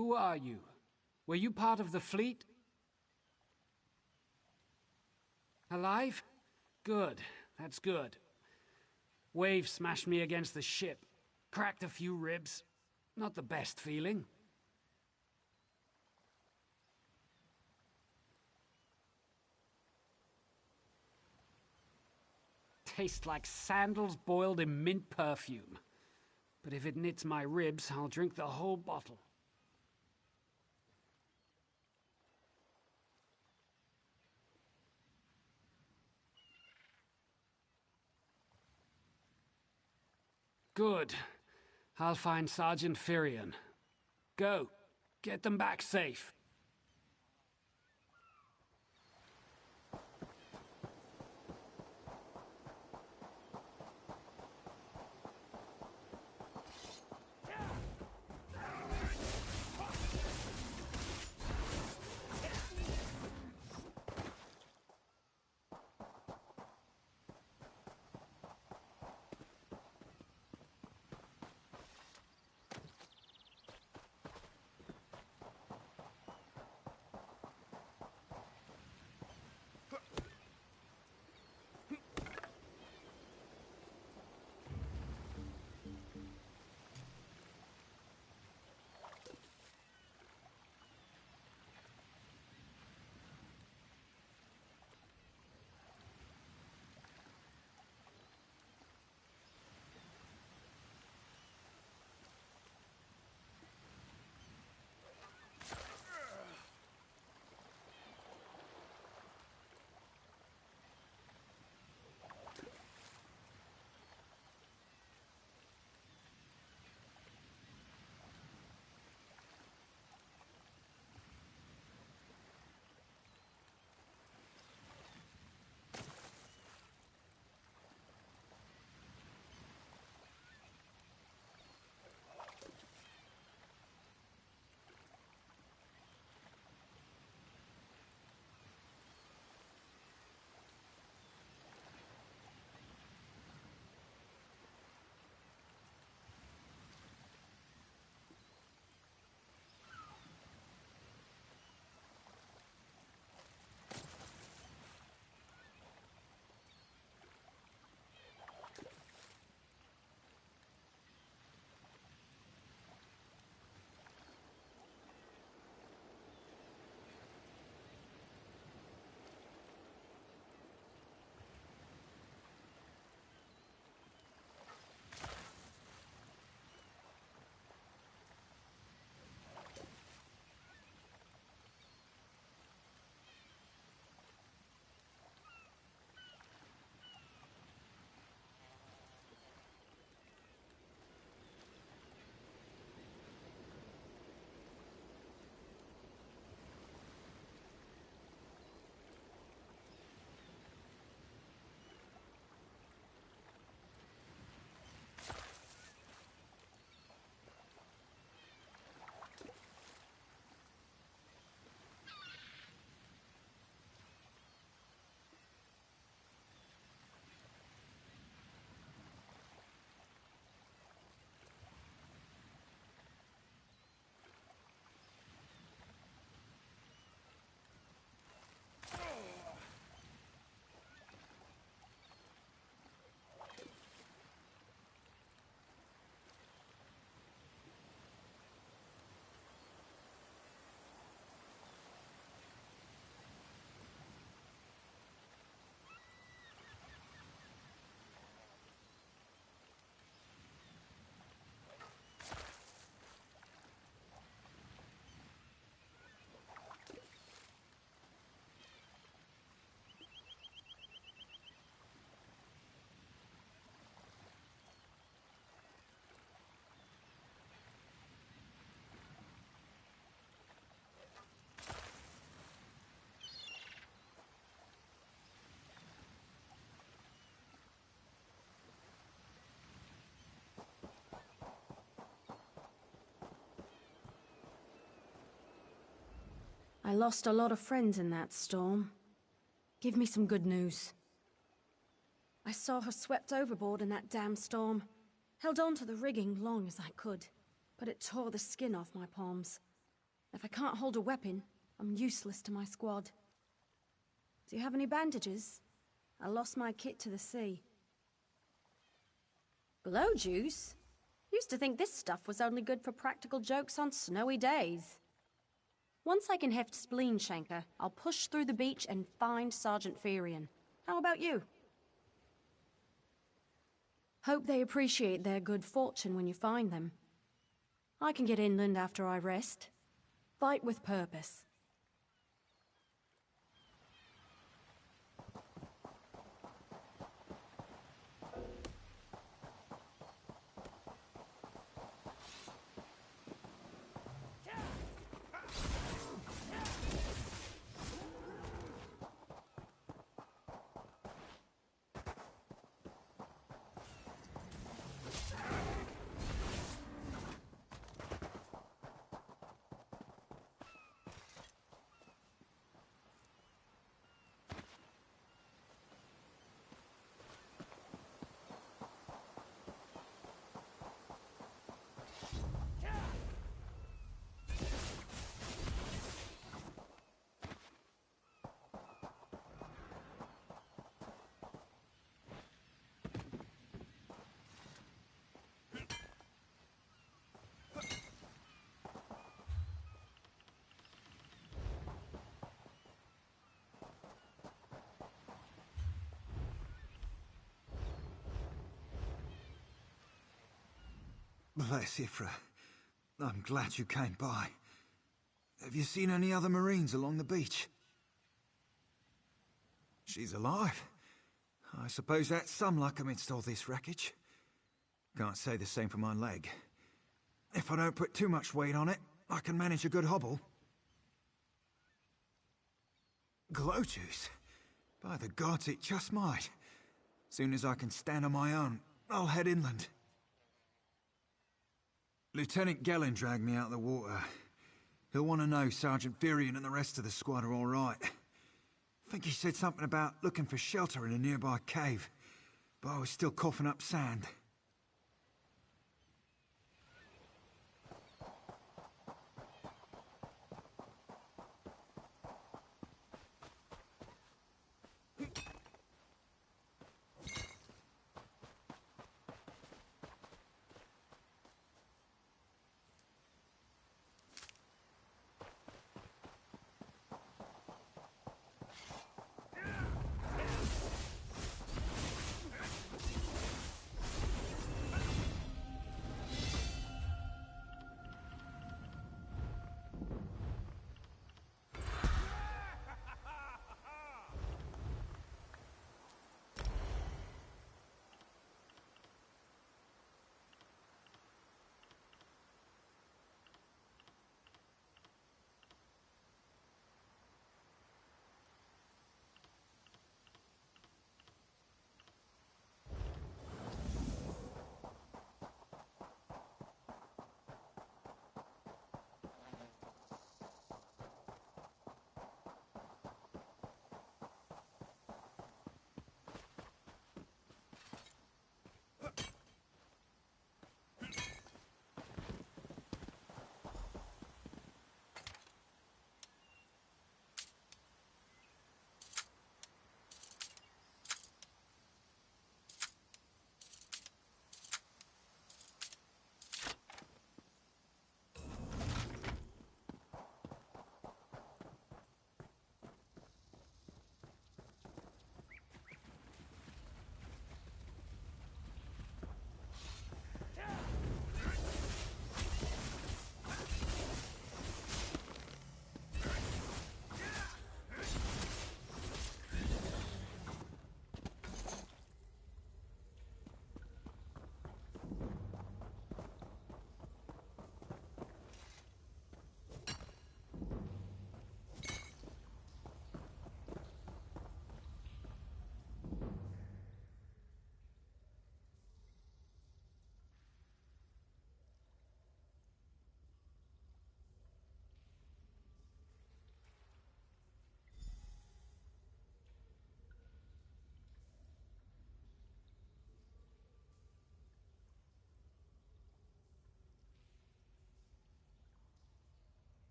Who are you? Were you part of the fleet? Alive? Good. That's good. Wave smashed me against the ship. Cracked a few ribs. Not the best feeling. Tastes like sandals boiled in mint perfume. But if it knits my ribs, I'll drink the whole bottle. Good. I'll find Sergeant Firion. Go. Get them back safe. I lost a lot of friends in that storm. Give me some good news. I saw her swept overboard in that damn storm. Held on to the rigging long as I could, but it tore the skin off my palms. If I can't hold a weapon, I'm useless to my squad. Do you have any bandages? I lost my kit to the sea. Glow juice? Used to think this stuff was only good for practical jokes on snowy days. Once I can heft Spleen Shanker, I'll push through the beach and find Sergeant Ferian. How about you? Hope they appreciate their good fortune when you find them. I can get inland after I rest. Fight with purpose. Bless Ifra. I'm glad you came by. Have you seen any other Marines along the beach? She's alive. I suppose that's some luck amidst all this wreckage. Can't say the same for my leg. If I don't put too much weight on it, I can manage a good hobble. Glow juice? By the gods, it just might. Soon as I can stand on my own, I'll head inland. Lieutenant Gellin dragged me out of the water. He'll want to know Sergeant Ferian and the rest of the squad are all right. I think he said something about looking for shelter in a nearby cave, but I was still coughing up sand.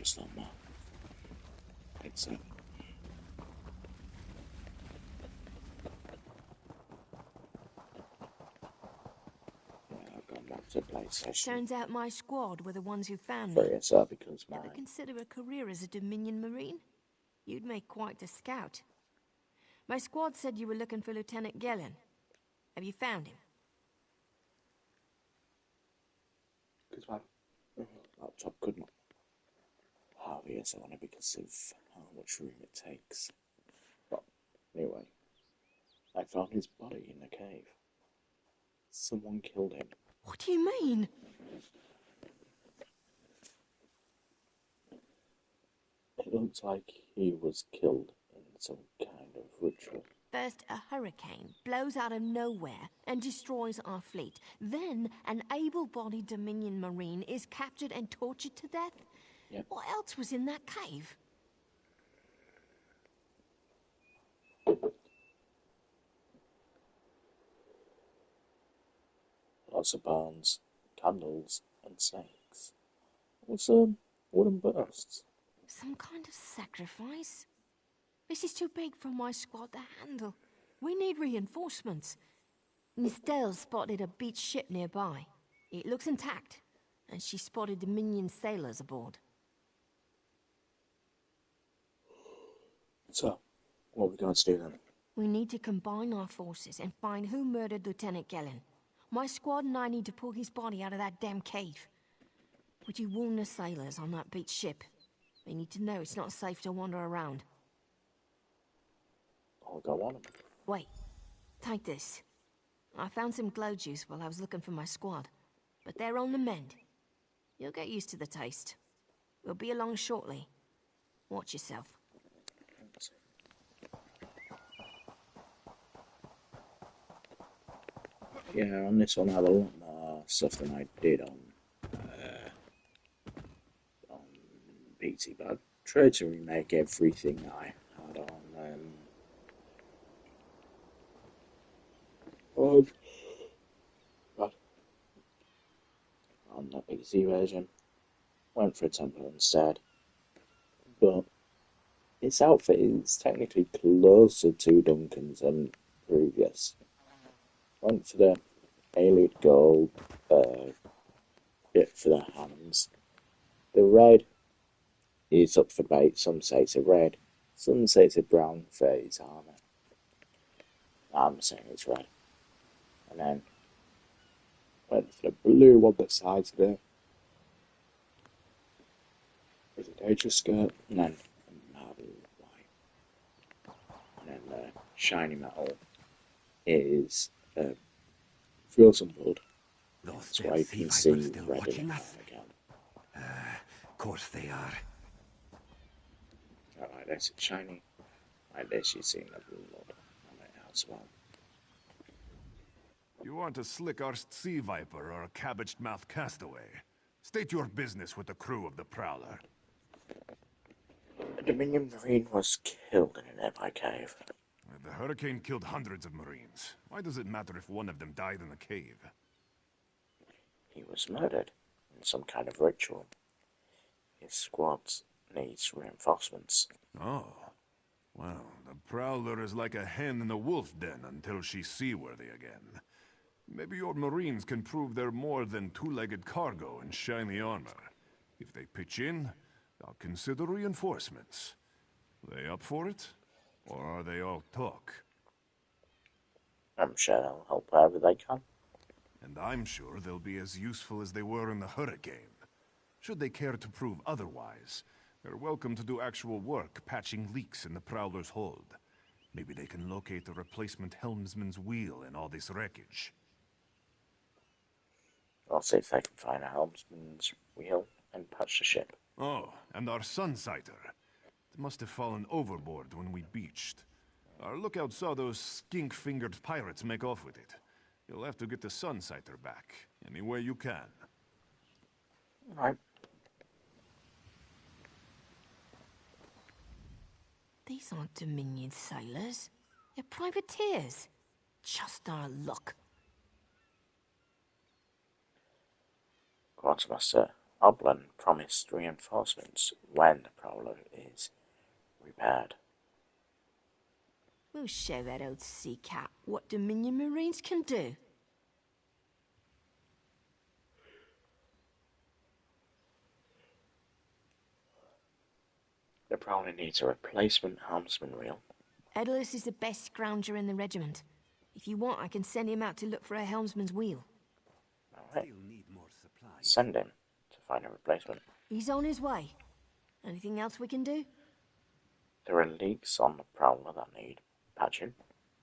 just on that. It's it. I've gone back to PlayStation. Turns out my squad were the ones who found For me. yourself because Ever mine. consider a career as a Dominion Marine? You'd make quite a scout. My squad said you were looking for Lieutenant Gellin. Have you found him? Because my laptop could not have it on it because of how much room it takes. But anyway, I found his body in the cave. Someone killed him. What do you mean? It looks like he was killed in some kind of ritual. First, a hurricane blows out of nowhere and destroys our fleet. Then, an able-bodied Dominion Marine is captured and tortured to death? Yep. What else was in that cave? Lots of bones, candles, and snakes. Also, wooden bursts. Some kind of sacrifice? This is too big for my squad to handle. We need reinforcements. Miss Dale spotted a beached ship nearby. It looks intact, and she spotted Dominion sailors aboard. So, what are we going to do then? We need to combine our forces and find who murdered Lieutenant Gellin. My squad and I need to pull his body out of that damn cave. Would you warn the sailors on that beached ship? They need to know it's not safe to wander around. I'll go on. Wait. Take this. I found some glow juice while I was looking for my squad. But they're on the mend. You'll get used to the taste. We'll be along shortly. Watch yourself. Yeah, on this one I have a lot more stuff than I did on PC, but I tried to remake everything that I had on the PC version. Went for a Templar instead, but its outfit is technically closer to Duncan's than previous. Went for the Elite Gold bit for the hands. The red is up for debate. Some say it's a red, some say it's a brown for his armour. I'm saying it's red. And then went for the blue on the sides of it. There's a nature skirt, and then a marble white. And then the shiny metal is frozen blood. That's why you can see red in it again. Of course they are. Like this, it's shiny. Like this, you see the blood on it as well. You aren't a slick-arsed sea viper or a cabbage-mouthed castaway. State your business with the crew of the Prowler. A Dominion Marine was killed in a nearby cave. The hurricane killed hundreds of Marines. Why does it matter if one of them died in the cave? He was murdered in some kind of ritual. His squad needs reinforcements. Oh. Well, the Prowler is like a hen in a wolf den until she's seaworthy again. Maybe your Marines can prove they're more than two-legged cargo in shiny armor. If they pitch in, I'll consider reinforcements. They up for it? Or are they all talk? I'm sure they'll help wherever they can. And I'm sure they'll be as useful as they were in the hurricane. Should they care to prove otherwise, they're welcome to do actual work patching leaks in the Prowler's hold. Maybe they can locate a replacement helmsman's wheel in all this wreckage. I'll see if they can find a helmsman's wheel and patch the ship. Oh, and our Sunsighter. It must have fallen overboard when we beached. Our lookout saw those skink-fingered pirates make off with it. You'll have to get the Sunsighter back, any way you can. Right. These aren't Dominion sailors. They're privateers. Just our luck. Quartermaster Oblin promised reinforcements when the Prowler is repaired. We'll show that old sea cat what Dominion Marines can do. The Prowler needs a replacement helmsman wheel. Edalus is the best scrounger in the regiment. If you want, I can send him out to look for a helmsman's wheel. Alright. Send him to find a replacement. He's on his way. Anything else we can do? There are leaks on the Prowler that need patching.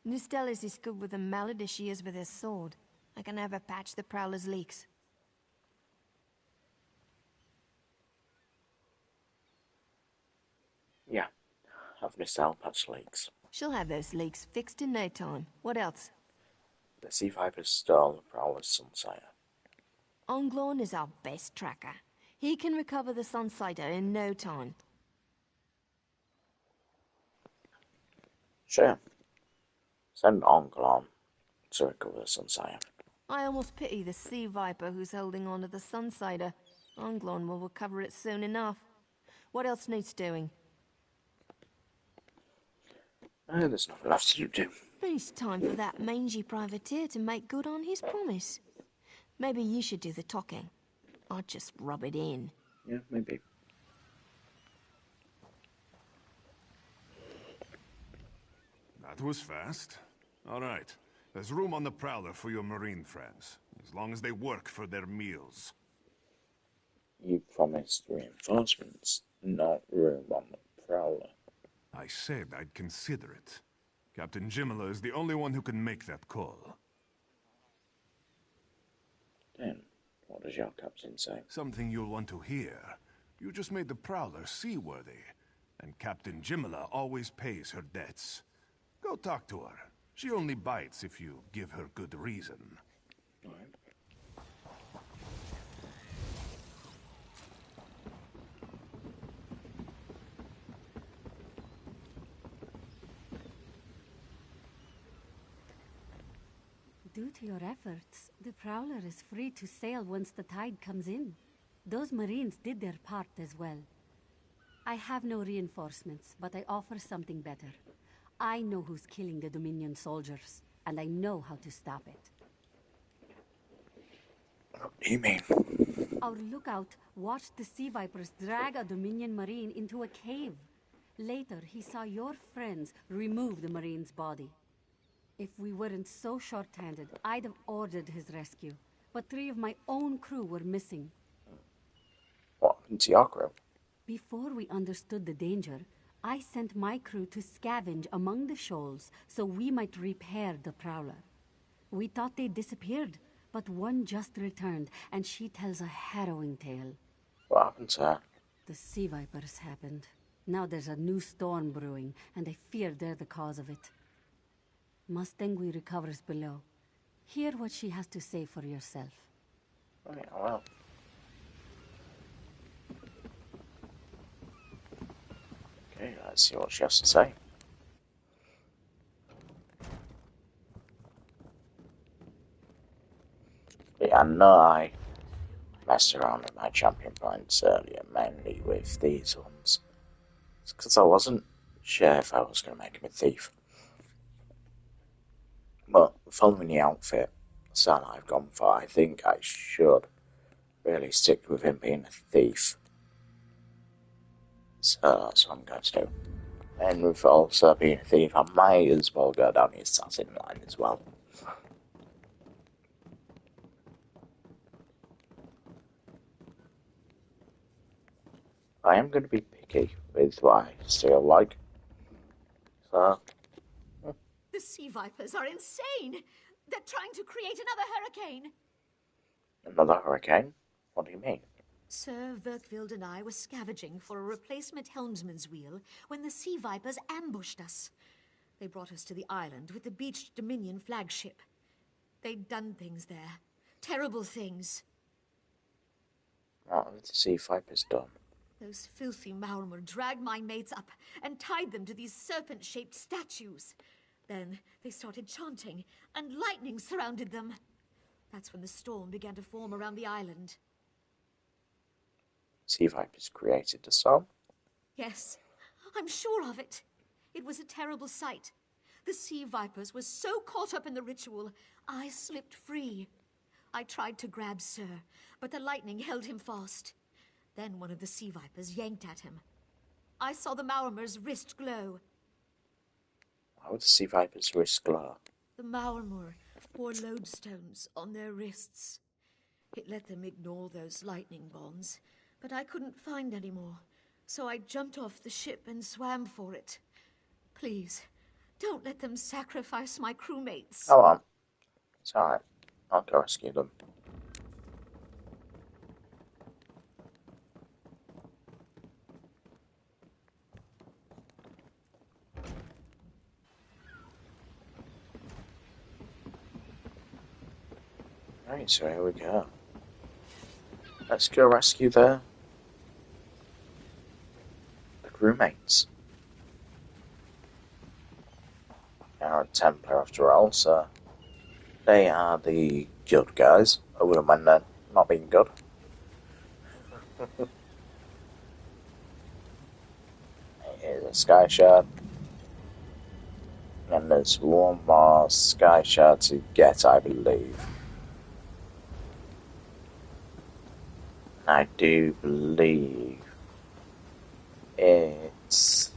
Nistelis is good with a mallet as she is with her sword. I can have her patch the Prowler's leaks. Yeah, have Nistelle patch leaks. She'll have those leaks fixed in no time. What else? The Sea Vipers stole the Prowler's Sunsire. Onglorn is our best tracker. He can recover the Sunsider in no time. Sure. Send Onglon to recover the Sunsire. I almost pity the Sea Viper who's holding on to the Sunsider. Onglorn will recover it soon enough. What else needs doing? There's nothing left to do. It's time for that mangy privateer to make good on his promise. Maybe you should do the talking. I'll just rub it in. Yeah, maybe. That was fast. All right. There's room on the Prowler for your Marine friends, as long as they work for their meals. You promised reinforcements, not room on the Prowler. I said I'd consider it. Captain Jimala is the only one who can make that call. Then, what does your captain say? Something you'll want to hear. You just made the Prowler seaworthy, and Captain Jimala always pays her debts. Go talk to her. She only bites if you give her good reason. All right. Due to your efforts, the Prowler is free to sail once the tide comes in. Those Marines did their part as well. I have no reinforcements, but I offer something better. I know who's killing the Dominion soldiers, and I know how to stop it. What do you mean? Our lookout watched the Sea Vipers drag a Dominion Marine into a cave. Later, he saw your friends remove the Marine's body. If we weren't so short-handed, I'd have ordered his rescue. But 3 of my own crew were missing. What happened to your crew? Before we understood the danger, I sent my crew to scavenge among the shoals so we might repair the Prowler. We thought they disappeared, but one just returned, and she tells a harrowing tale. What happened to her? The Sea Vipers happened. Now there's a new storm brewing, and I fear they're the cause of it. Mustangui recovers below. Hear what she has to say for yourself. Oh, yeah, well. Okay, let's see what she has to say. Yeah, I know I messed around with my champion points earlier, mainly with these ones. It's because I wasn't sure if I was going to make him a thief. But following the outfit style I've gone for, I think I should really stick with him being a thief. So that's what I'm going to do. And with also being a thief, I might as well go down the assassin line as well. I am going to be picky with what I still like. So, The Sea Vipers are insane! They're trying to create another hurricane! another hurricane? What do you mean? Sir Verkvild and I were scavenging for a replacement helmsman's wheel when the Sea Vipers ambushed us. They brought us to the island with the beached Dominion flagship. They'd done things there. Terrible things. What have the Sea Vipers done? Those filthy Maormer dragged my mates up and tied them to these serpent-shaped statues. Then they started chanting, and lightning surrounded them. That's when the storm began to form around the island. sea vipers created the song? Yes, I'm sure of it. It was a terrible sight. The sea vipers were so caught up in the ritual, I slipped free. I tried to grab Sir, but the lightning held him fast. Then one of the sea vipers yanked at him. I saw the Maormer's wrist glow. Why would the sea vipers wrist glow? The Maormer wore lodestones on their wrists. It let them ignore those lightning bonds, but I couldn't find any more, so I jumped off the ship and swam for it. Please, don't let them sacrifice my crewmates. Come on. It's alright. I'll go rescue them. Right, so here we go. Let's go rescue the crewmates. They are a Templar after all, so they are the good guys. I wouldn't mind them not being good. Here's a sky shard. And there's one more sky shard to get, I believe. I do believe it's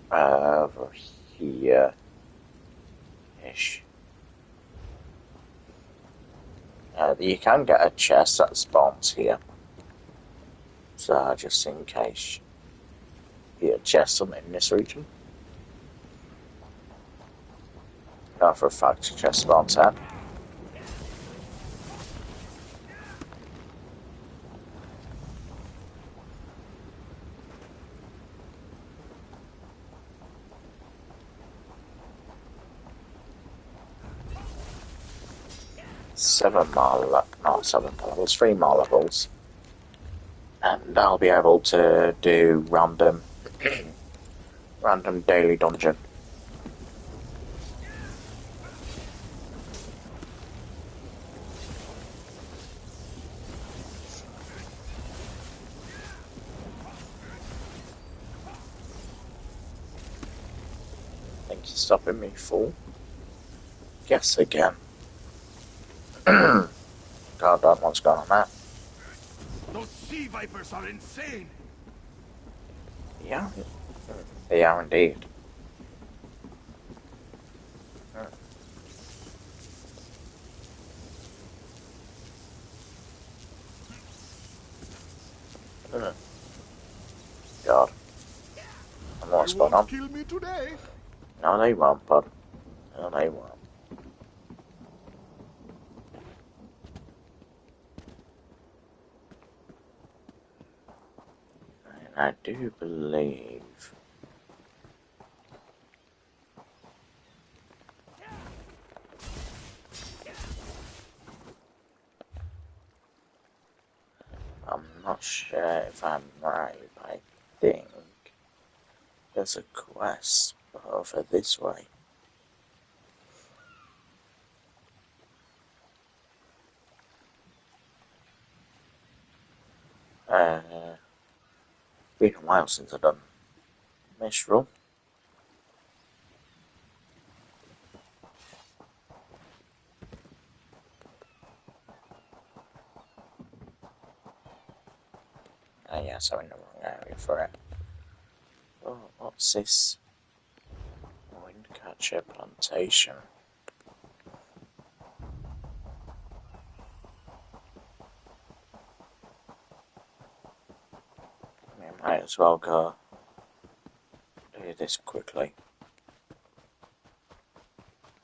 over here-ish. You can get a chest that spawns here. So just in case you get a chest in this region. Know for a fact chest spawns here. Three more levels. And I'll be able to do random daily dungeon. Think you're stopping me, fool? Guess again. God, don't know what's going on there. Those sea vipers are insane! Yeah, they are indeed. God. I know what's going on. Kill me today. No, they won't, bud. No, they won't. And I do believe... I'm not sure if I'm right, but I think there's a quest over this way. Been a while since I've done Mistral. Yes, I'm in the wrong area for it. Oh, what's this? Windcatcher plantation. We might as well go do this quickly.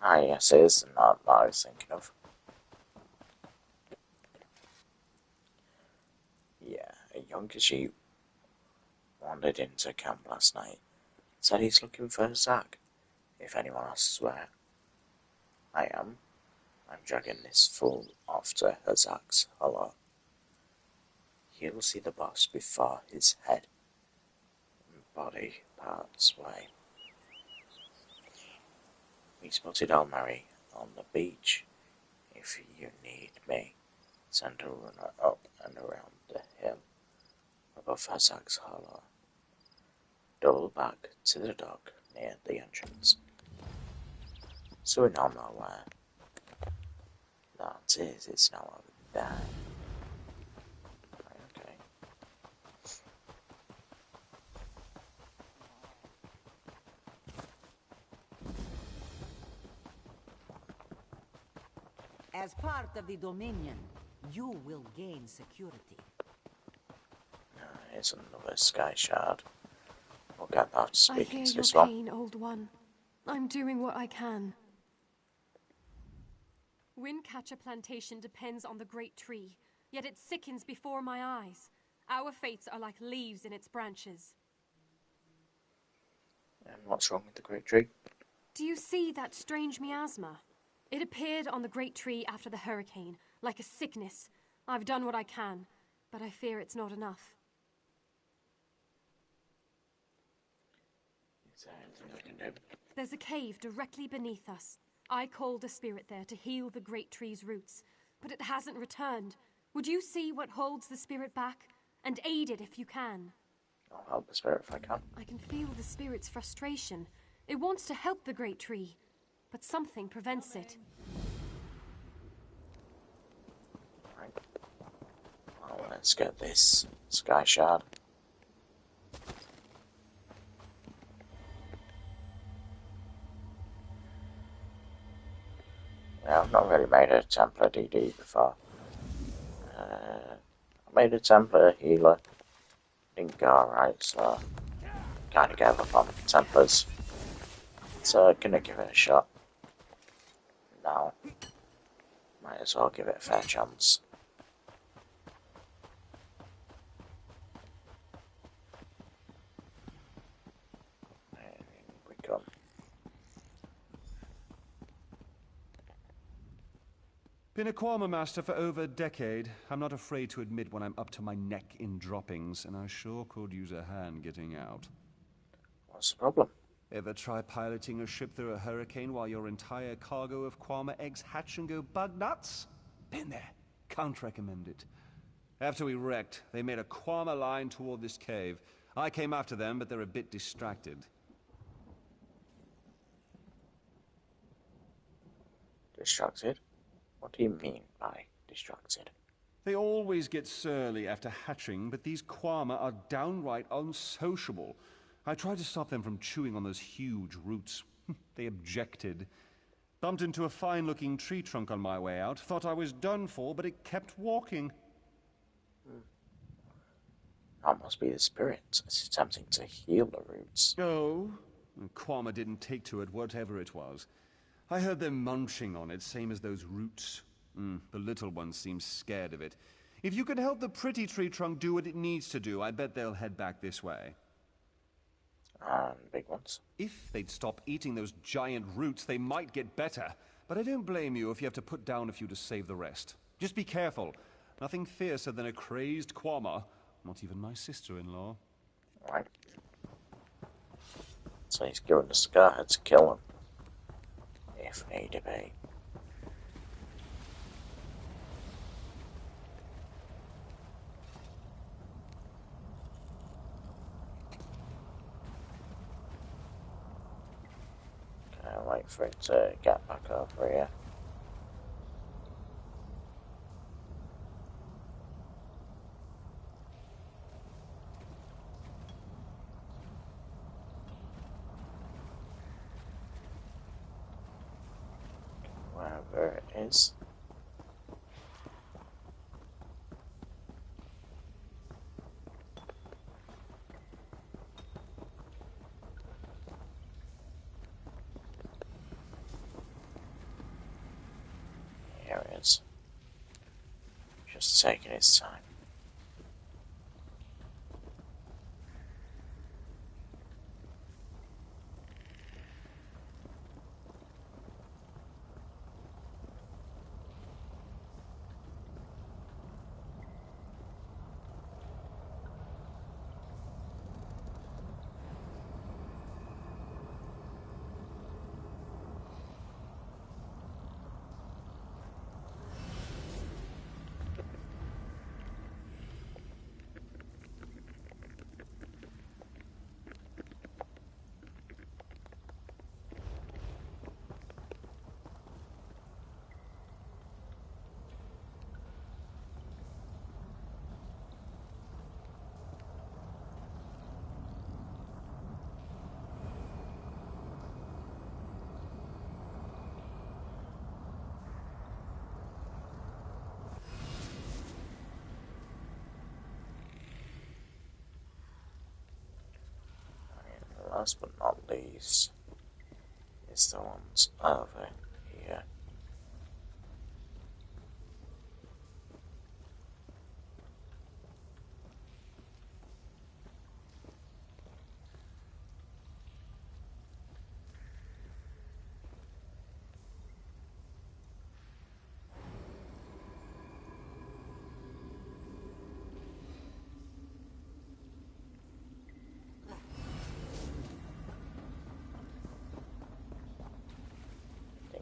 Yes, it is not what I was thinking of. Yeah, a young Khajiit wandered into camp last night. Said he's looking for Zach. If anyone asks where I am, I'm dragging this fool off to Zach's hollow. He'll see the boss before his head and body parts way. We spotted Almary on the beach. If you need me, send a runner up and around the hill. above Fazak's Hollow. Double back to the dock near the entrance. So we now know where that is. It's now over there. Okay. As part of the Dominion, you will gain security. Here's another sky shard. We'll get that I hear speaking to your this one. pain, old one. I'm doing what I can. Windcatcher Plantation depends on the great tree, yet it sickens before my eyes. Our fates are like leaves in its branches. And what's wrong with the great tree? Do you see that strange miasma? It appeared on the great tree after the hurricane, like a sickness. I've done what I can, but I fear it's not enough. Is there anything I can do? There's a cave directly beneath us. I called a spirit there to heal the great tree's roots, but it hasn't returned. Would you see what holds the spirit back, and aid it if you can? I'll help the spirit if I can. I can feel the spirit's frustration. It wants to help the great tree, but something prevents it. Right. Well, let's get this sky shard. Yeah, I've not really made a Templar DD before. I made a Templar healer. Didn't go alright, so kind of gave up on Templars. So gonna give it a shot. Now, might as well give it a fair chance. There we go. Been a Quama master for over a decade. I'm not afraid to admit when I'm up to my neck in droppings, and I sure could use a hand getting out. What's the problem? Ever try piloting a ship through a hurricane while your entire cargo of Quama eggs hatch and go bug nuts? Been there. Can't recommend it. After we wrecked, they made a Quama line toward this cave. I came after them, but they're a bit distracted. Distracted? What do you mean by distracted? They always get surly after hatching, but these Quama are downright unsociable. I tried to stop them from chewing on those huge roots. They objected. Bumped into a fine-looking tree trunk on my way out. Thought I was done for, but it kept walking. That must be the spirit. It's attempting to heal the roots. Oh? Quama didn't take to it, whatever it was. I heard them munching on it, same as those roots. The little ones seem scared of it. If you can help the pretty tree trunk do what it needs to do, I bet they'll head back this way. And big ones? If they'd stop eating those giant roots, they might get better. But I don't blame you if you have to put down a few to save the rest. Just be careful. Nothing fiercer than a crazed Quama. Not even my sister-in-law. Right. So he's given the scar to kill him. If need be. Can't wait for it to get back over here. Wherever it is. Here it is. Just taking its time. last but not least is the ones over here.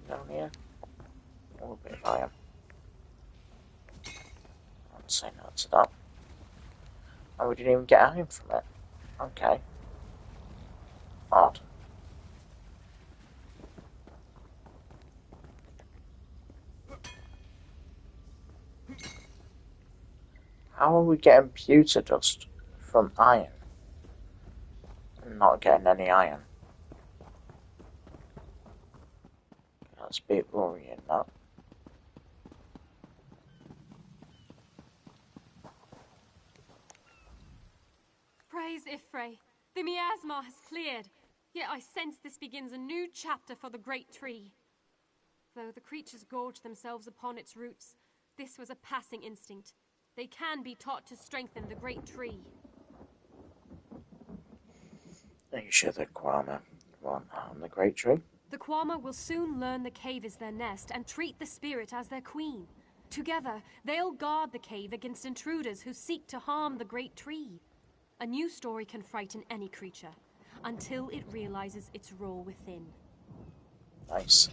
Down here. A little bit of iron. I'd say no to that. Oh, we didn't even get iron from it. Okay. Odd. How are we getting pewter dust from iron and not getting any iron? That's a bit worrying, that. Praise Ifrey. The miasma has cleared, yet I sense this begins a new chapter for the great tree. Though the creatures gorged themselves upon its roots, this was a passing instinct. They can be taught to strengthen the great tree. Are you sure the Kwama won't harm the great tree? The Kwama will soon learn the cave is their nest and treat the spirit as their queen. Together, they'll guard the cave against intruders who seek to harm the great tree. A new story can frighten any creature, until it realizes its role within. Nice.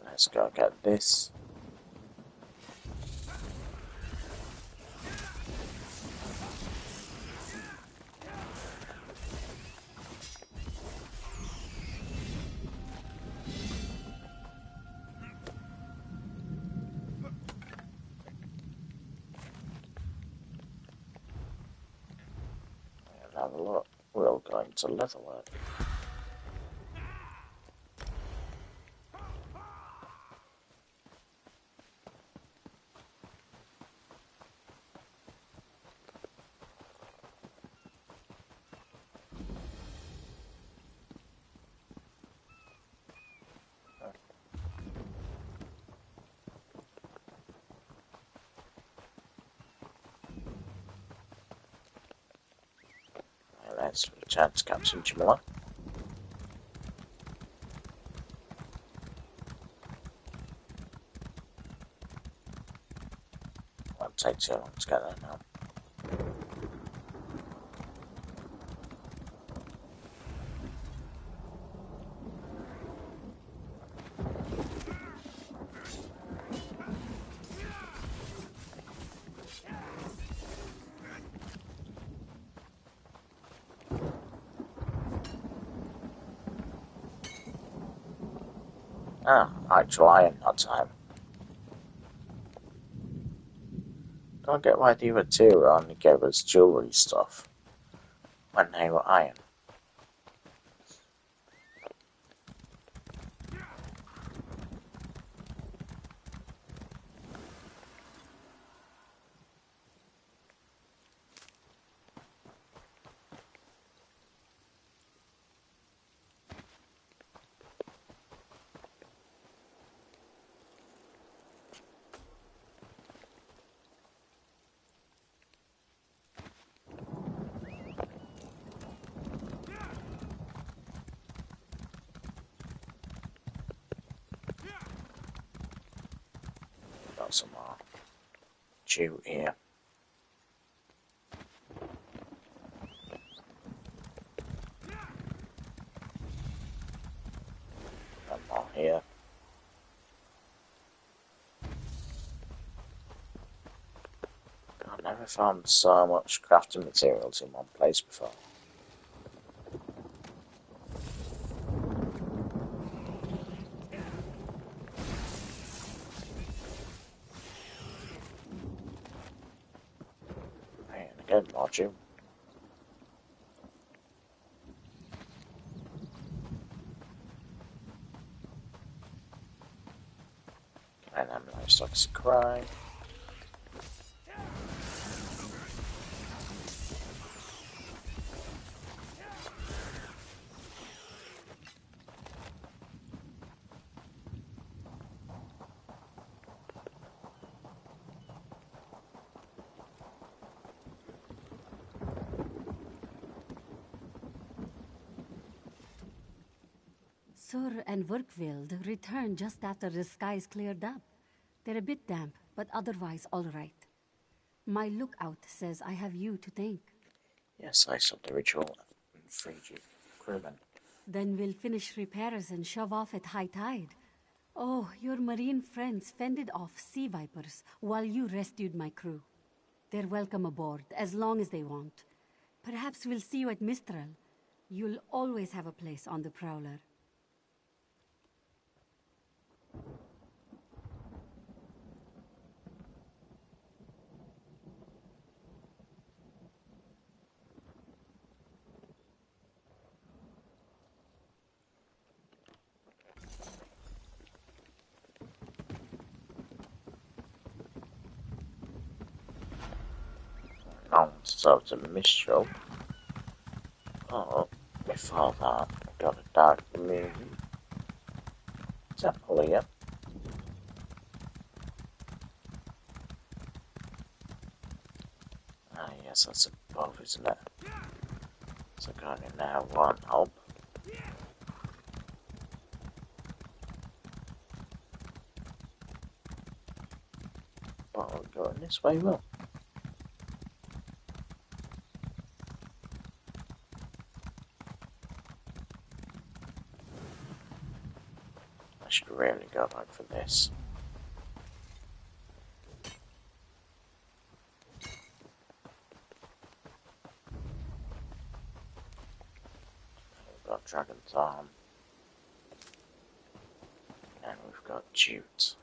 Let's go get this. And have a look. We're all going to leatherwork. Let's return to Captain Jamila. Won't take too long to get there now. Ah, actual iron that time. Don't get why the other two only gave us jewellery stuff when they were iron. Got some more jute here. And more here. I've never found so much crafting materials in one place before. Good, watch you. And I'm livestock cry. Sur and Werkveld returned just after the skies cleared up. They're a bit damp, but otherwise all right. My lookout says I have you to thank. Yes, I stopped the ritual and freed you, crewman. Then we'll finish repairs and shove off at high tide. Oh, your marine friends fended off sea vipers while you rescued my crew. They're welcome aboard, as long as they want. Perhaps we'll see you at Mistral. You'll always have a place on the Prowler. So it's a mistral. Oh, before that, I got a dark moon. Temple here. Ah, yes, that's above, isn't it? So going in now, one help. Oh, we're going this way, well. I should really go back for this. We've got Dragon's Arm. And we've got Jute.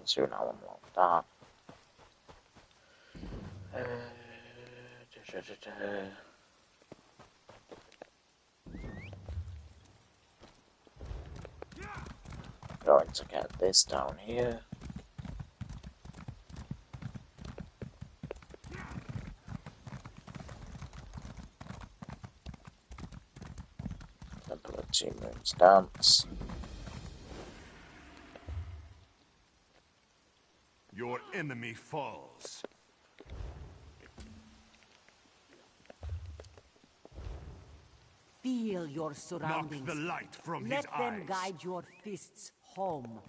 Soon I won't want that. Going to get this down here. Temple of Two Moons Dance. Your enemy falls. Feel your surroundings. Knock the light from Let his them eyes. guide your fists home.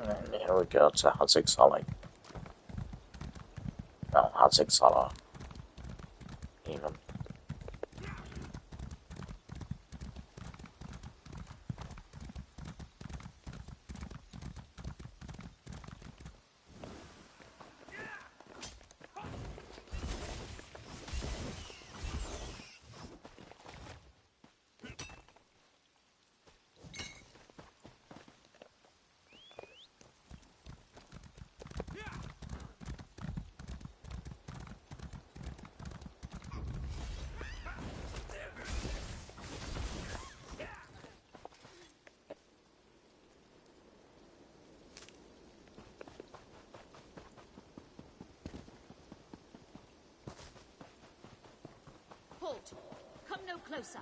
And here we go to Hazik's Holly. No, Hazik's Hollow. Even. Halt! Come no closer.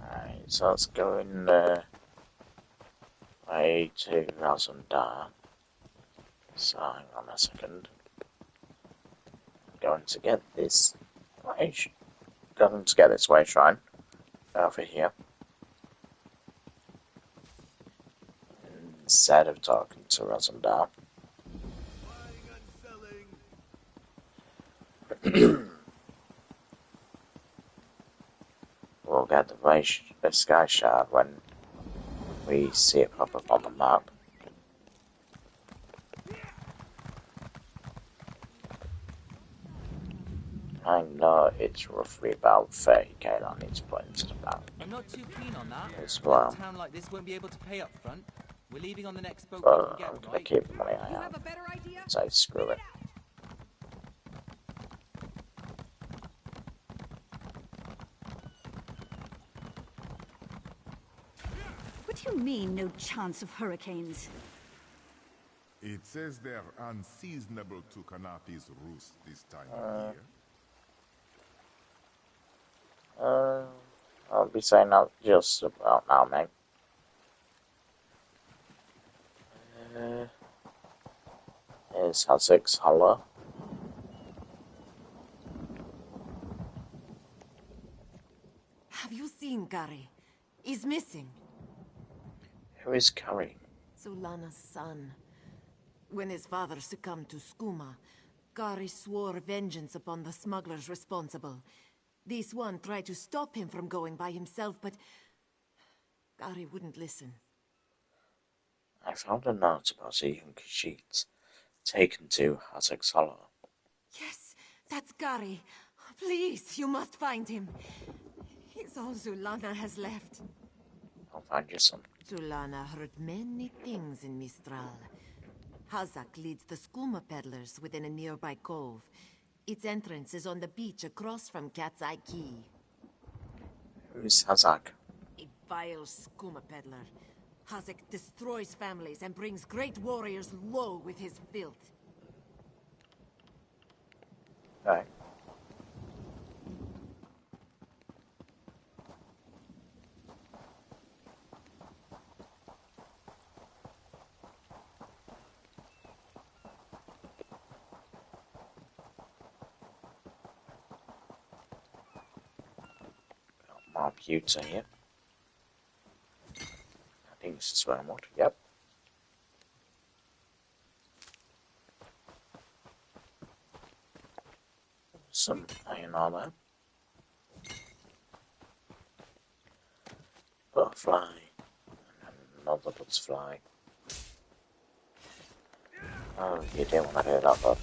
Alright, so let's go in way to Razundar. So hang on a second. Going to get this way. Going to get this way shrine over here. Instead of talking to Razundar. We'll get the sky shard when we see it pop up on the map. I know it's roughly about 30k I need to put into the bank. I'm not too keen on that. As well. A town like this won't be able to pay up front. We're leaving on the next boat But we can get, I'm gonna right? keep the money I have. So screw it. What do you mean, no chance of hurricanes? It says they're unseasonable to Kanapi's roost this time of year. I'll be saying that just about now, mate. Is Hazek's Hollow. Have you seen Gary? He's missing. Who is Gary? Zulana's son. When his father succumbed to skooma, Gary swore vengeance upon the smugglers responsible. This one tried to stop him from going by himself, but Gary wouldn't listen. I found a note about a young Khajiit taken to Hazek's Hollow. Yes, that's Gary. Please, you must find him. He's all Zulana has left. I'll find your son. Zulana heard many things in Mistral. Hazak leads the skooma peddlers within a nearby cove. Its entrance is on the beach across from Cat's Eye Key. Who's Hazak? A vile skooma peddler. Hazak destroys families and brings great warriors low with his filth. Right. Got more pewter here. I think this is what I want. Yep. Some iron armor. Butterfly. And another butterfly. Oh, you didn't want to do that, bud.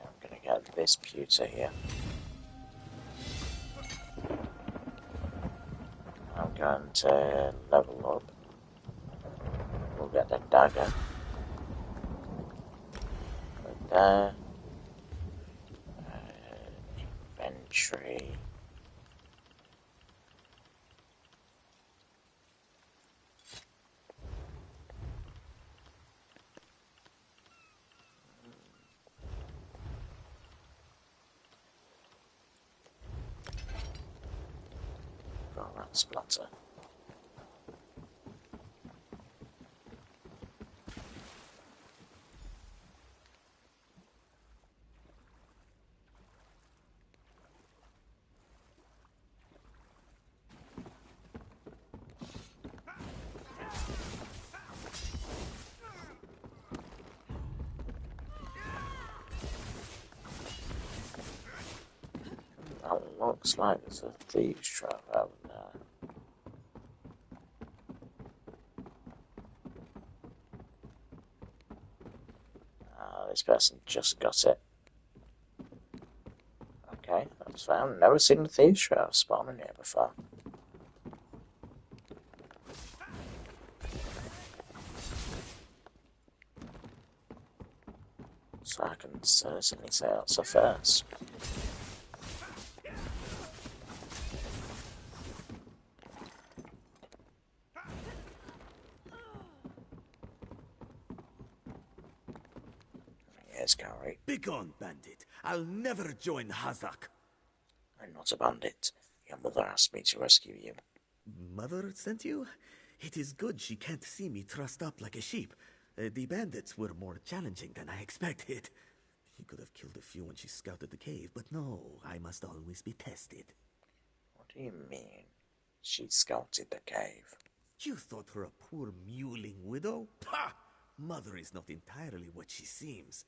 I'm gonna get this pewter here. I'm going to level up. We'll get the dagger. Right there. Inventory. Got that splatter. That looks like there's a thieves trap out there. This person just got it. Okay, that's fine. I've never seen a thieves trap spawning here before. So I can certainly say that's a first. Yes, Gary. Begone, bandit. I'll never join Hazak. I'm not a bandit. Your mother asked me to rescue you. Mother sent you? It is good she can't see me trussed up like a sheep. The bandits were more challenging than I expected. He could have killed a few when she scouted the cave, but no, I must always be tested. What do you mean? She scouted the cave. You thought her a poor mewling widow? Pah! Mother is not entirely what she seems.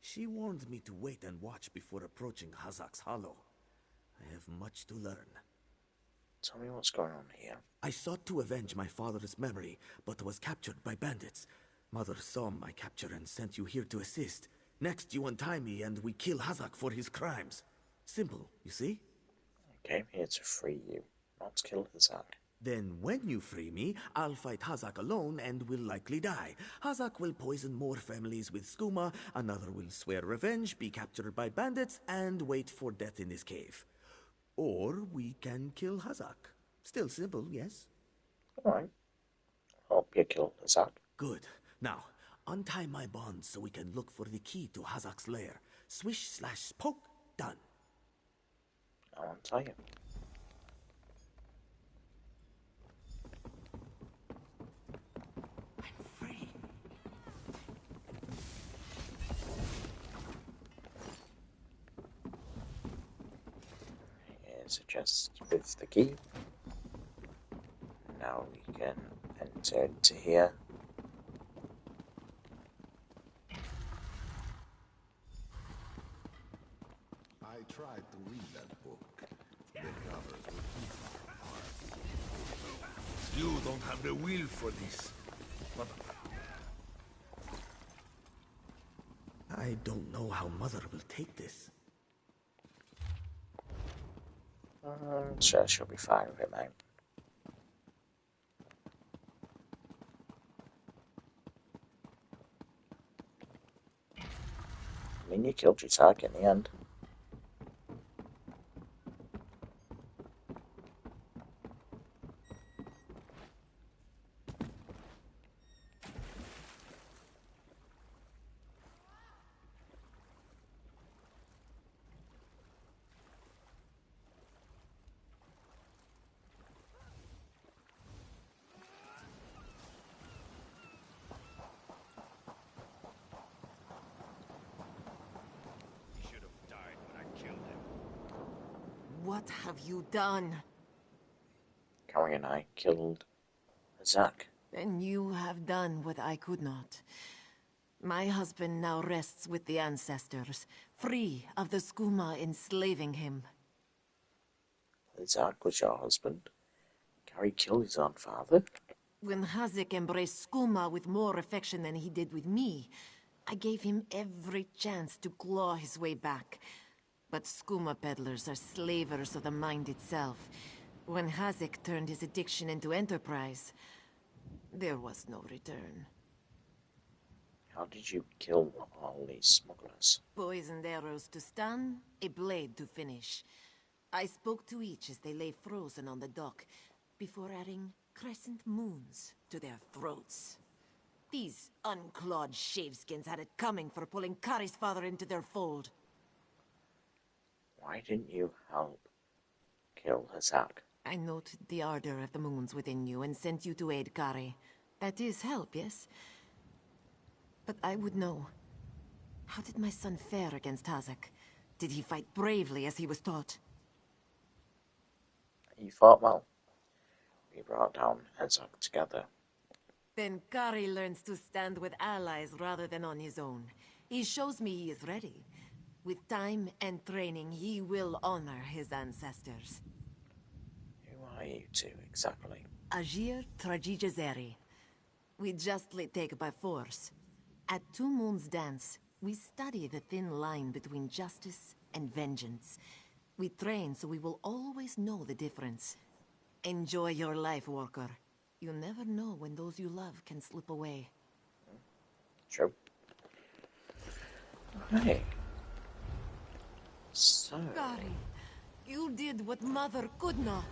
She warned me to wait and watch before approaching Hazak's Hollow. I have much to learn. Tell me what's going on here. I sought to avenge my father's memory, but was captured by bandits. Mother saw my capture and sent you here to assist. Next, you untie me and we kill Hazak for his crimes. Simple, you see? I came here to free you, not to kill Hazak. Then when you free me, I'll fight Hazak alone and will likely die. Hazak will poison more families with skooma, another will swear revenge, be captured by bandits, and wait for death in this cave. Or we can kill Hazak. Still simple, yes? Alright. Hope you kill Hazak. Good. Now, untie my bonds so we can look for the key to Hazak's lair. Swish/poke, done. I'll untie you. Here's a chest with the key. Now we can enter into here. I tried to read that book. The covers were too hard. You don't have the will for this. But I don't know how Mother will take this. I'm sure she'll be fine with it, mate. I mean, you killed your target in the end. What have you done? Carrie and I killed Hazak. Then you have done what I could not. My husband now rests with the ancestors, free of the skooma enslaving him. Hazak was your husband. Carrie killed his own father. When Hazak embraced skooma with more affection than he did with me, I gave him every chance to claw his way back. But skooma peddlers are slavers of the mind itself. When Hazak turned his addiction into enterprise, there was no return. How did you kill all these smugglers? Poisoned arrows to stun, a blade to finish. I spoke to each as they lay frozen on the dock, before adding crescent moons to their throats. These unclawed shaveskins had it coming for pulling Kari's father into their fold. Why didn't you help kill Hazak? I noted the ardor of the moons within you and sent you to aid Kari. That is help, yes? But I would know. How did my son fare against Hazak? Did he fight bravely as he was taught? He fought well. We brought down Hazak together. Then Kari learns to stand with allies rather than on his own. He shows me he is ready. With time and training, he will honor his ancestors. Who are you two, exactly? Ajir Trajijazeri. We justly take by force. At 2 Moons Dance, we study the thin line between justice and vengeance. We train so we will always know the difference. Enjoy your life, Walker. You never know when those you love can slip away. True. Hey. So... Kari, you did what Mother could not.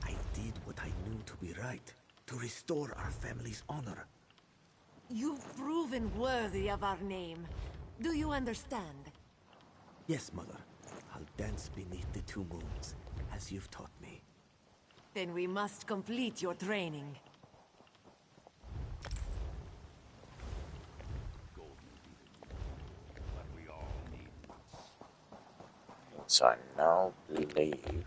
I did what I knew to be right, to restore our family's honor. You've proven worthy of our name. Do you understand? Yes, Mother. I'll dance beneath the 2 moons, as you've taught me. Then we must complete your training. So I now believe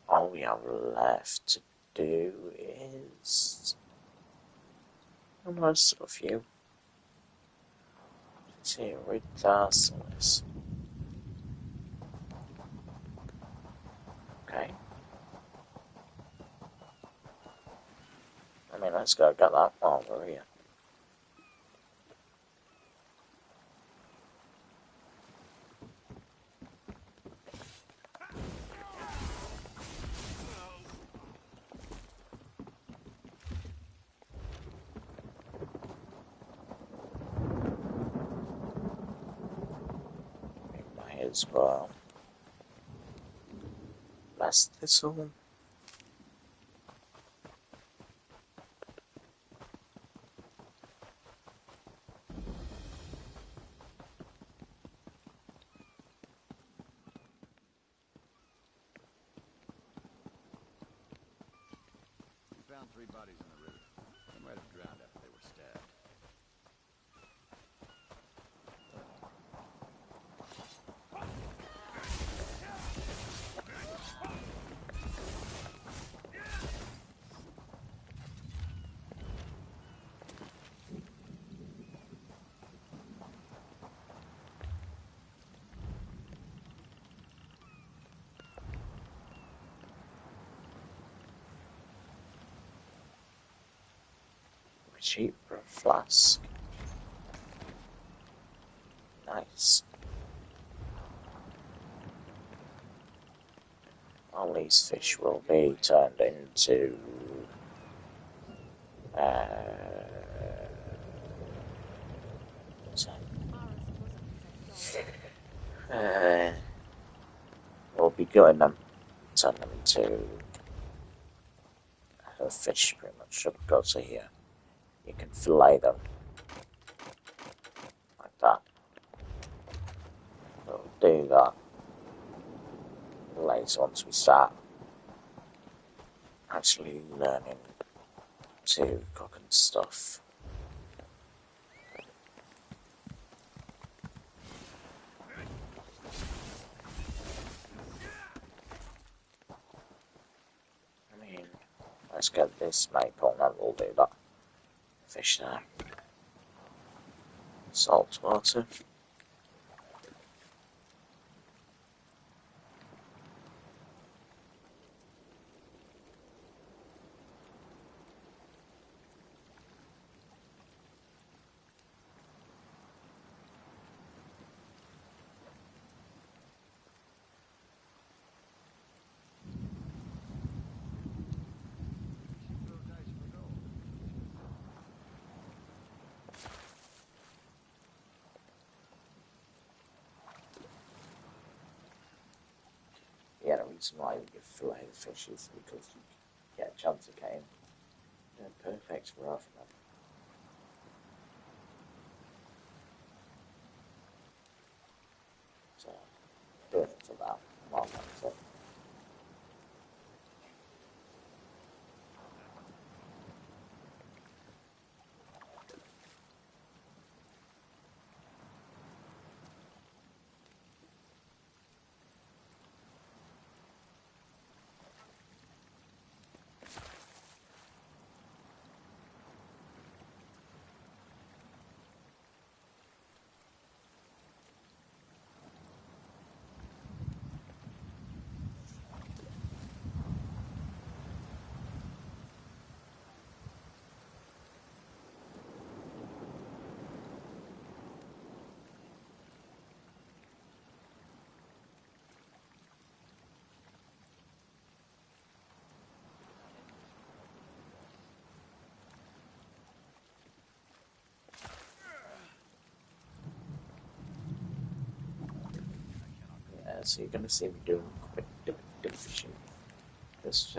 all we have left to do is most of you to read Darcelus. Okay. I mean, let's go get that over here. Might as well. Blast this all. We found 3 bodies in the river. They might have drowned after they were stabbed. Cheap for a flask. Nice. All these fish will be turned into we'll be gutting them, turn them into fish pretty much. Should go to here. You can fillet them like that. We'll do that later once we start actually learning to cook and stuff. I mean, let's get this maple and then we'll do that. Fish there. Salt water. Yeah, the reason why you get fillet the fish is because you get a chance of getting perfect for half of them. So, doing it for that, well, that's it. So you're going to see me doing quick dip fishing. This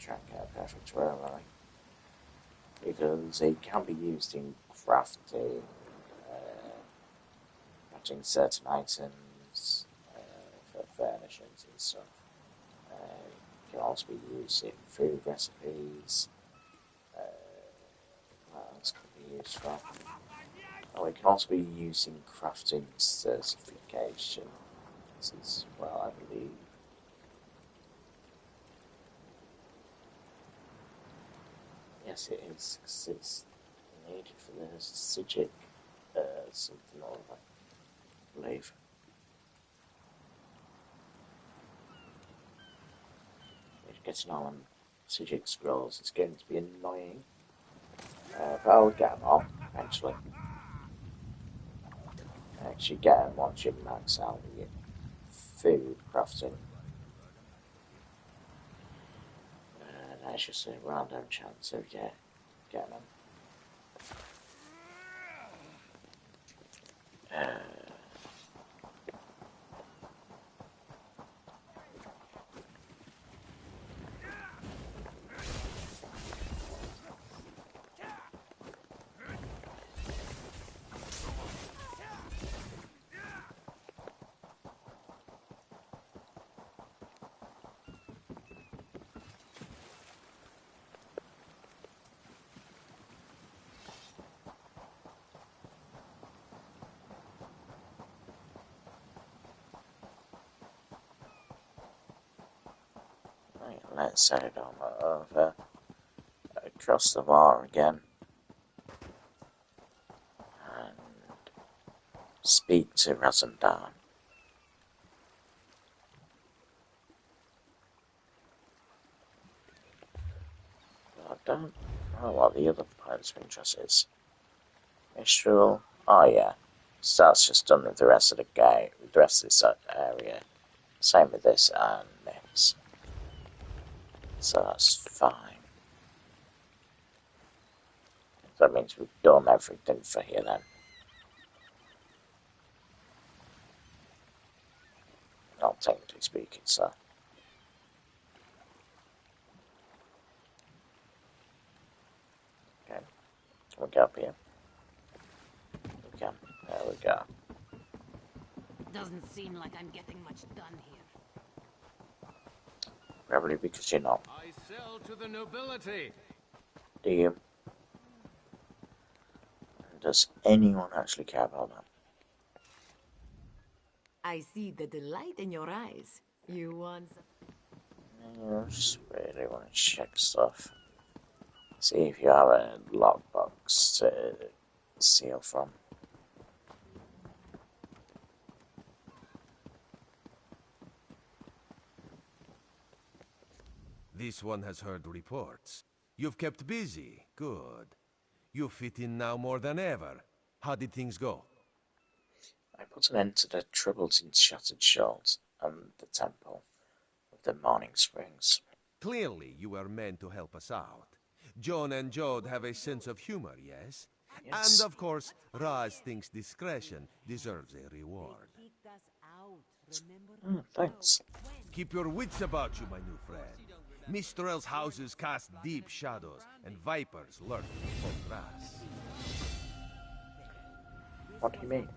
track out perfect where I like. Because it can be used in crafting, crafting certain items for furnishings and stuff. It can also be used in food recipes. What else can be used for? Oh, it can also be used in crafting certification. This is, well, I believe. Yes, it is, because it's needed for the Sijic, something or other, I believe. Getting on Sijic scrolls is going to be annoying. But I'll get them all, eventually. Actually get them once you max out your food crafting. And that's just a random chance of getting them. Right, let's head on over across the bar again and speak to Razandan. I don't know what the other points of interest is. Mistral, oh yeah, so that's just done with the rest of the game, with the rest of this area. Same with this and Mix. So that's fine. That means we've done everything for here then. Not technically speaking, so. Okay, can we get up here? We can. There we go. Doesn't seem like I'm getting much done here. Probably because you're not. I sell to the nobility. Do you? Does anyone actually care about that? I see the delight in your eyes. You want some? I just really want to check stuff. See if you have a lockbox to steal from. This one has heard reports. You've kept busy. Good. You fit in now more than ever. How did things go? I put an end to the troubles in Shattered Shores and the Temple of the Morning Springs. Clearly, you were meant to help us out. John and Jode have a sense of humor, yes? Yes. And of course, Raz thinks discretion deserves a reward. Thanks. Keep your wits about you, my new friend. Mistrel's houses cast deep shadows, and vipers lurk in the tall grass. What do you mean?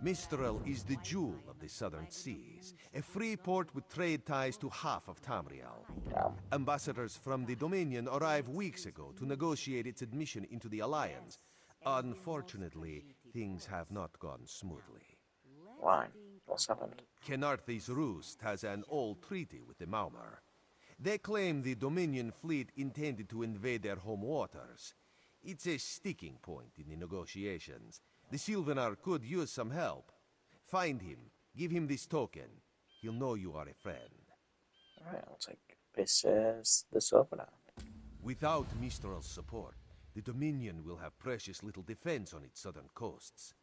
Mistrel is the jewel of the southern seas, a free port with trade ties to half of Tamriel. Yeah. Ambassadors from the Dominion arrived weeks ago to negotiate its admission into the Alliance. Unfortunately, things have not gone smoothly. Why? What's happened? Kenarthi's Roost has an old treaty with the Maumar. They claim the Dominion fleet intended to invade their home waters. It's a sticking point in the negotiations. The Sylvanar could use some help. Find him. Give him this token. He'll know you are a friend. Alright, I'll take this over now. Without Mistral's support, the Dominion will have precious little defense on its southern coasts.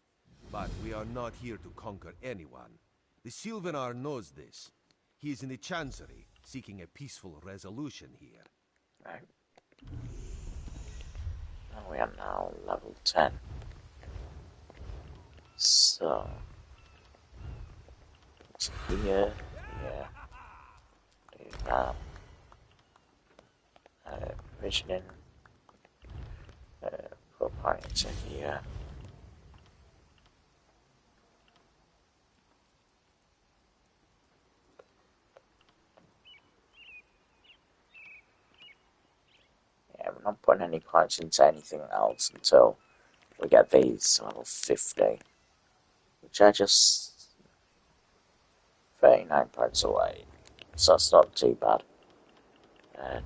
But we are not here to conquer anyone. The Sylvanar knows this. He is in the Chancery, seeking a peaceful resolution here. Right. And we are now level 10. So... it's here, here. Do that. Provisioning. Put a point into here. Yeah, we're not putting any points into anything else until we get these level 50. Which are just 39 points away. So that's not too bad.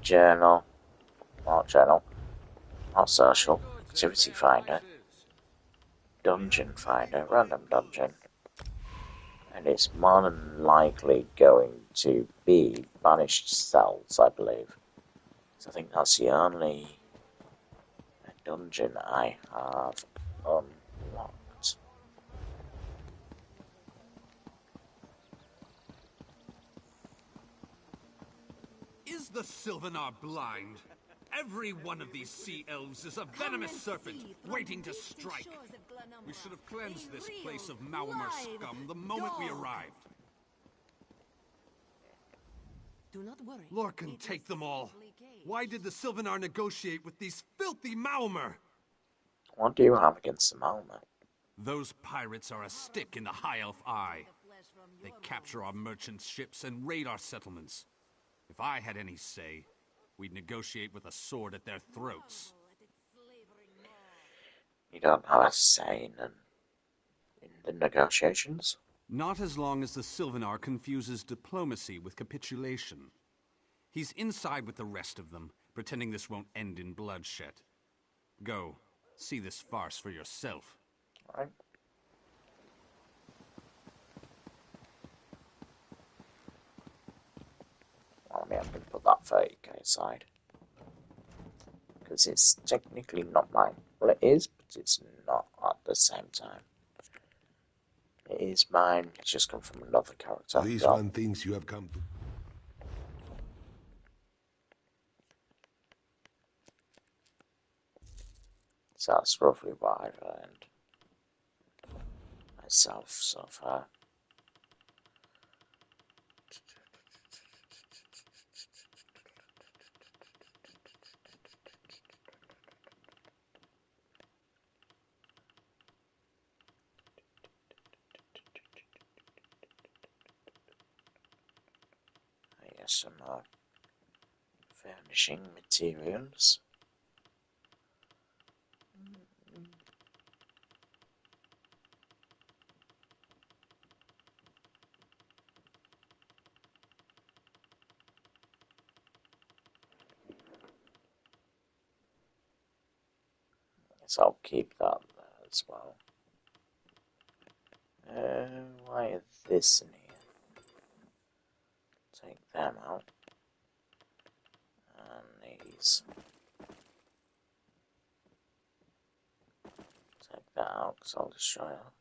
Journal. Not journal. Not social. Activity finder. Dungeon finder. Random dungeon. And it's more than likely going to be banished cells, I believe. So I think that's the only dungeon I have unlocked. Is the Sylvanar blind? Every one of these sea elves is a venomous serpent waiting to strike. We should have cleansed this place of Malmer scum the moment we arrived. Do not worry. Lorcan, take them all. Why did the Sylvanar negotiate with these filthy Malmer? What do you have against the Malmer? Those pirates are a stick in the High Elf eye. They capture our merchant ships and raid our settlements. If I had any say, we'd negotiate with a sword at their throats. You don't have a say in the negotiations? Not as long as the Sylvanar confuses diplomacy with capitulation. He's inside with the rest of them, pretending this won't end in bloodshed. Go, see this farce for yourself. All right. Well, I mean, I'm going to put that 30k aside. Because it's technically not mine. Well, it is, but it's not at the same time. It is mine, it's just come from another character. This one thinks you have come to... So that's roughly what I've earned myself so far. I guess some more furnishing materials. So I'll keep that there as well. Why is this in here? Take them out. And these. Take that out because I'll destroy that.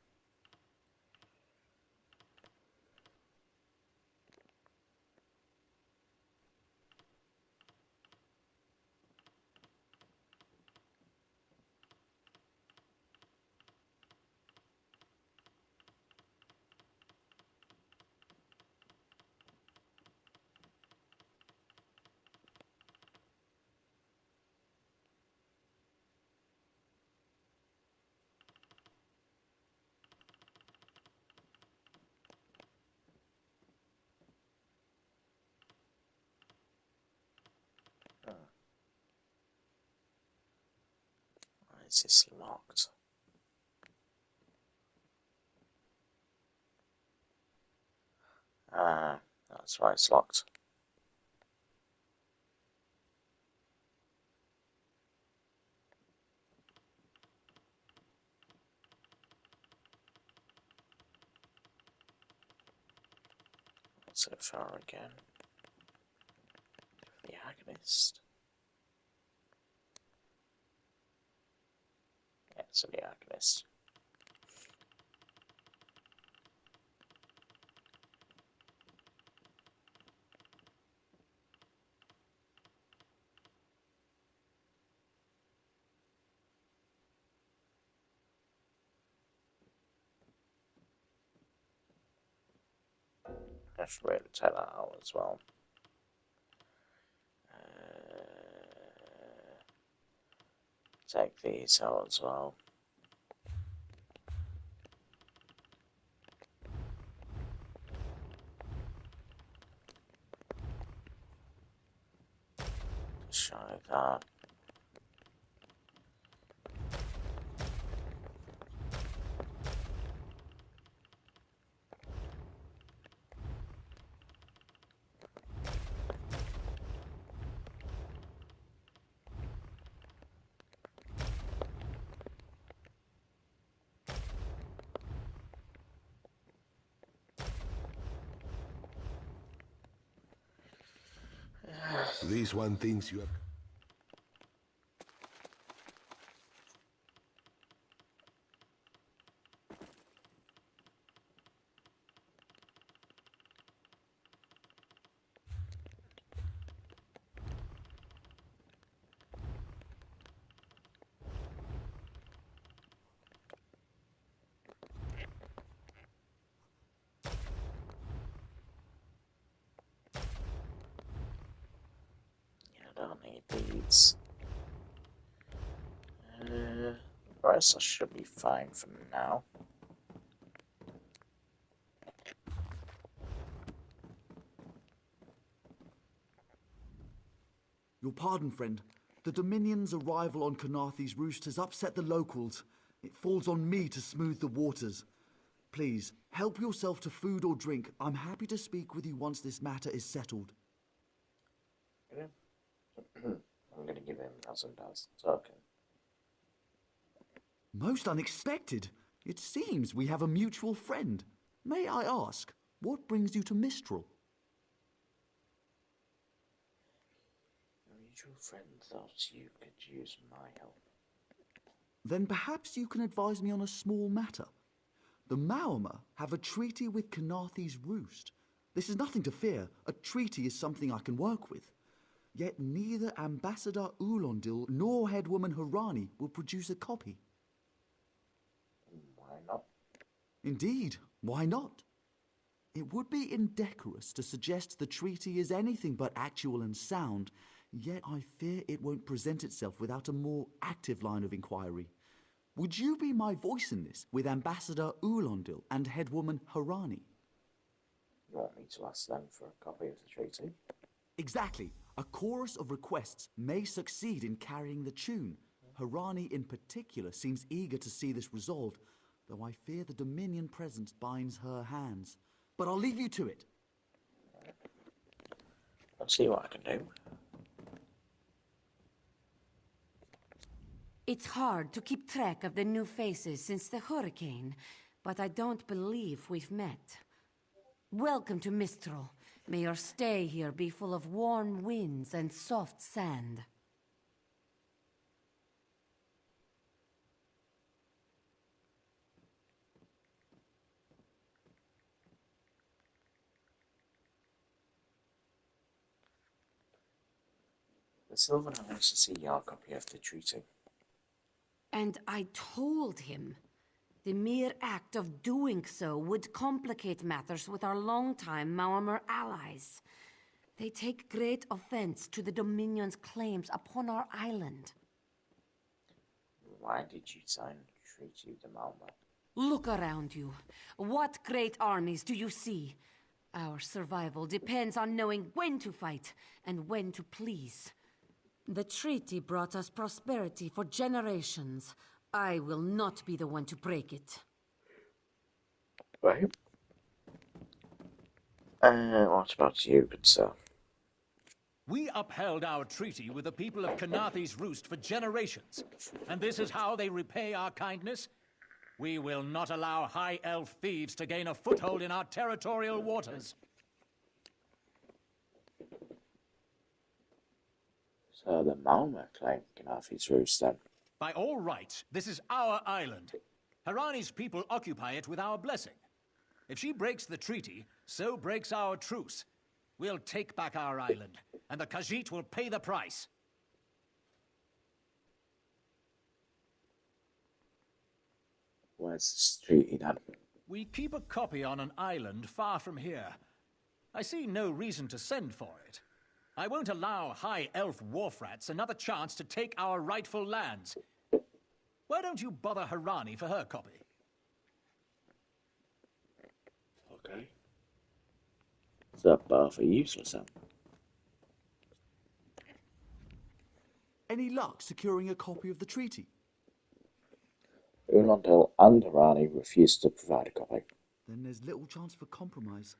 Why is this locked? That's why it's locked. So far again. The Agonist. Yeah, so the Agonist. I should really take that out as well. Take these out as well. Show that. This one thinks you have... I don't need these. The rest I should be fine for now. Your pardon, friend. The Dominion's arrival on Canarthy's roost has upset the locals. It falls on me to smooth the waters. Please, help yourself to food or drink. I'm happy to speak with you once this matter is settled. I'm gonna give him $1,000 token. Most unexpected. It seems we have a mutual friend. May I ask, what brings you to Mistral? A mutual friend thought you could use my help. Then perhaps you can advise me on a small matter. The Maormer have a treaty with Canarthy's roost. This is nothing to fear. A treaty is something I can work with. Yet neither Ambassador Ulondil nor Headwoman Harani will produce a copy. Why not? Indeed, why not? It would be indecorous to suggest the treaty is anything but actual and sound, yet I fear it won't present itself without a more active line of inquiry. Would you be my voice in this with Ambassador Ulondil and Headwoman Harani? You want me to ask them for a copy of the treaty? Exactly. A chorus of requests may succeed in carrying the tune. Harani in particular seems eager to see this resolved, though I fear the Dominion presence binds her hands. But I'll leave you to it. I'll see what I can do. It's hard to keep track of the new faces since the hurricane, but I don't believe we've met. Welcome to Mistral. May your stay here be full of warm winds and soft sand. The Sylvan wants to see your copy of the treaty. And I told him. The mere act of doing so would complicate matters with our longtime Maormer allies. They take great offense to the Dominion's claims upon our island. Why did you sign a treaty with the Maormer? Look around you. What great armies do you see? Our survival depends on knowing when to fight and when to please. The treaty brought us prosperity for generations. I will not be the one to break it. Right. What about you, good sir? We upheld our treaty with the people of Canarthy's Roost for generations, and this is how they repay our kindness? We will not allow High Elf thieves to gain a foothold in our territorial waters. So the Maormer claim Canarthy's Roost then? By all rights, this is our island. Harani's people occupy it with our blessing. If she breaks the treaty, so breaks our truce. We'll take back our island, and the Khajiit will pay the price. Where's this treaty then? We keep a copy on an island far from here. I see no reason to send for it. I won't allow High Elf wharf-rats another chance to take our rightful lands. Why don't you bother Harani for her copy? Okay. Is that bar for useless then? Any luck securing a copy of the treaty? Ulondil and Harani refused to provide a copy. Then there's little chance for compromise.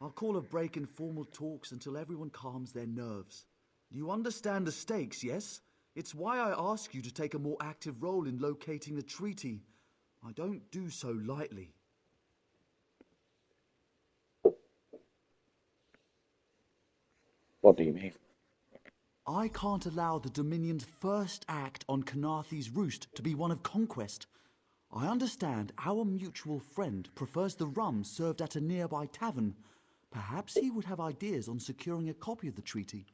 I'll call a break in formal talks until everyone calms their nerves. You understand the stakes, yes? It's why I ask you to take a more active role in locating the treaty. I don't do so lightly. What do you mean? I can't allow the Dominion's first act on Canarthy's roost to be one of conquest. I understand our mutual friend prefers the rum served at a nearby tavern. Perhaps he would have ideas on securing a copy of the treaty.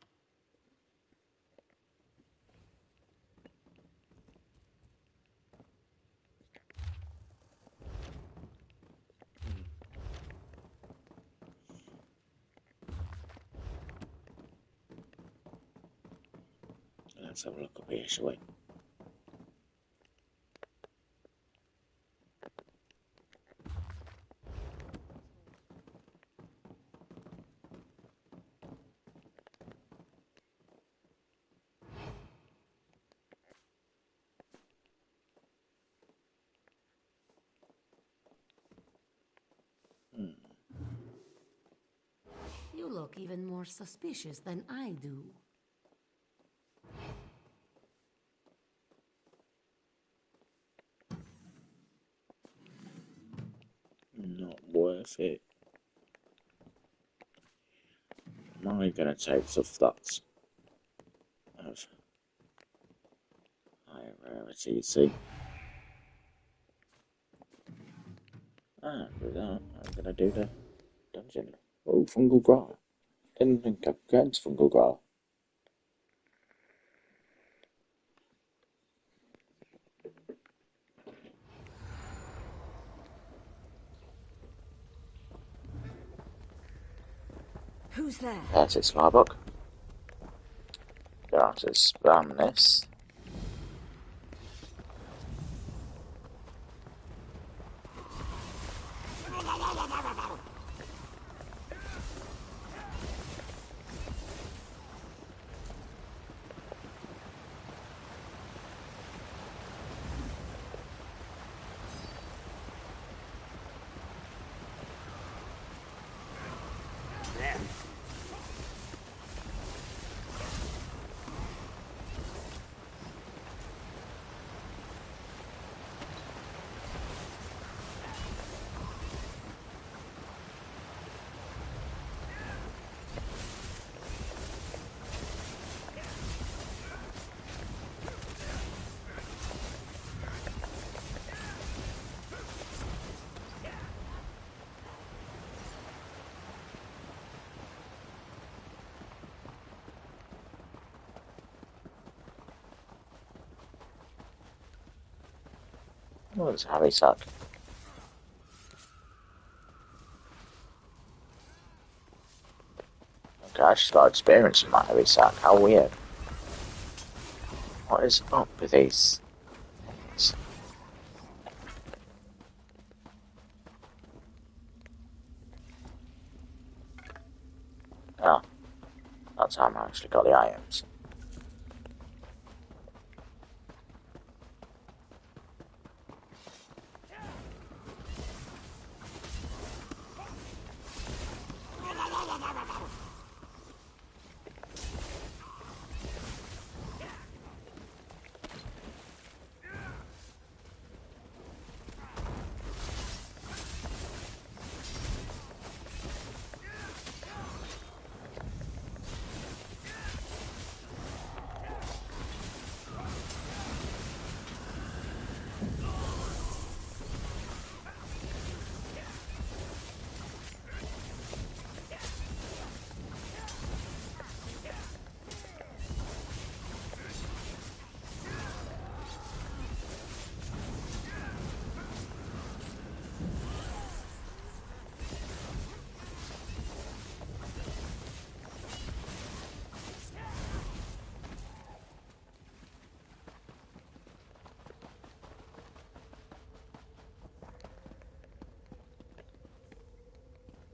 Let's have a look up here, shall we? You look even more suspicious than I do. Not worth it. Am I going to take stuff that's of high rarity, you see? With that, I'm going to do the dungeon. Oh, fungal gra. Didn't think I'd get fungal gra. Who's there? There's its Smarbuck. Got to spam this. Oh, it's a heavy sack. Okay, I just got experience in my heavy sack. How weird. What is up with these things? Oh, that's how I actually got the items.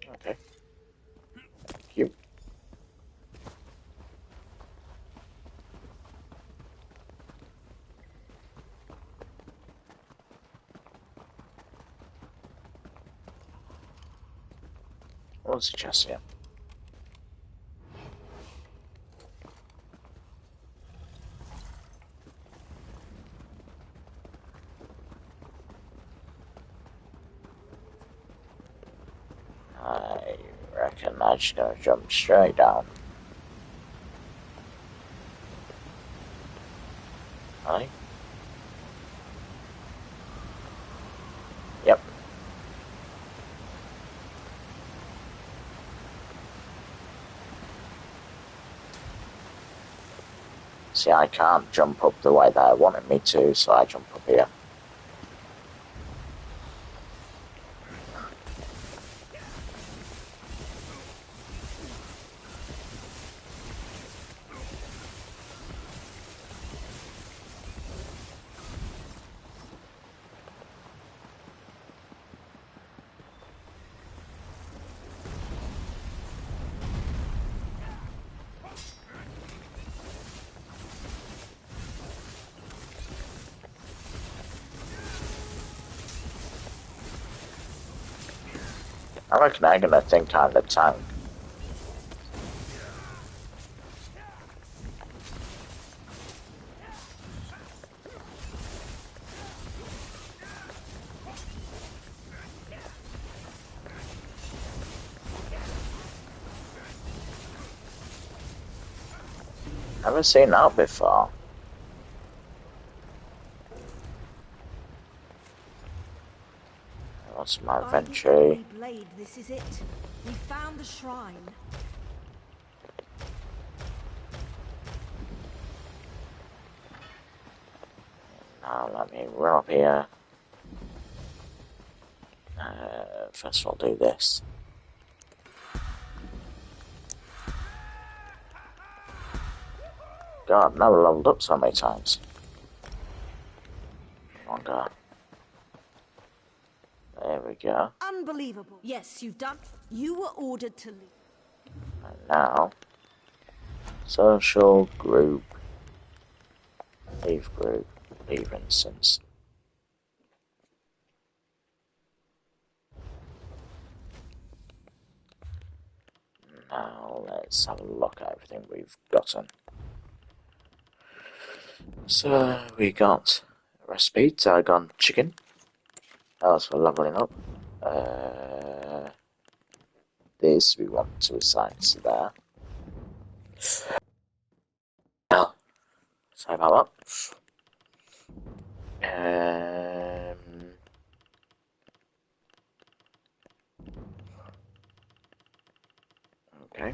Okay. Thank you. What's the chest here? I reckon I'm just gonna jump straight down. See, I can't jump up the way they wanted me to, so I jump up here. I reckon I'm gonna think I'm the tank. Never seen that before. What's my inventory? Blade, this is it. We found the shrine. Now let me run up here. First of all, do this. God, never leveled up so many times. Longer. There we go. Unbelievable. Yes, you've done. You were ordered to leave. And now, social group. Leave group. Leave instance. Now let's have a look at everything we've gotten. So we got recipe, Targon chicken. That was for leveling up. This we want to assign to there. Now, sorry about that. Okay.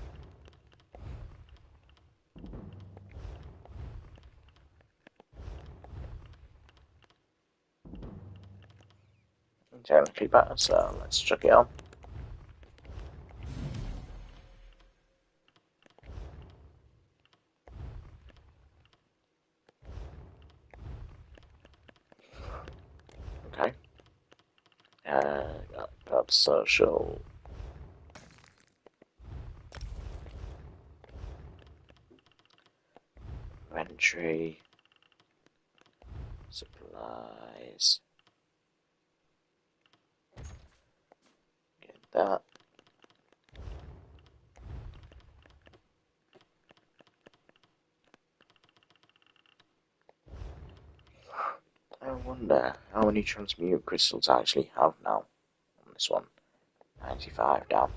Technically better, so let's chuck it on. Okay. Got social. Inventory. Supplies. Get that. I wonder how many transmute crystals I actually have now on this one. 95 down.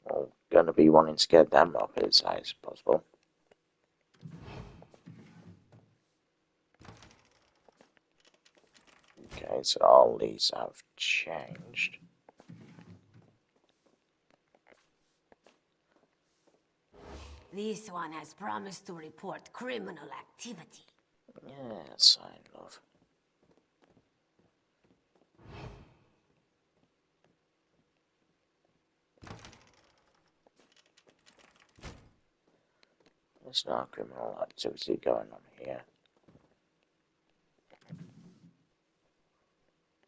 Well, gonna be wanting to get them up as high as possible. Okay, so all these have changed. This one has promised to report criminal activity. Yes, I love. There's no criminal activity going on here.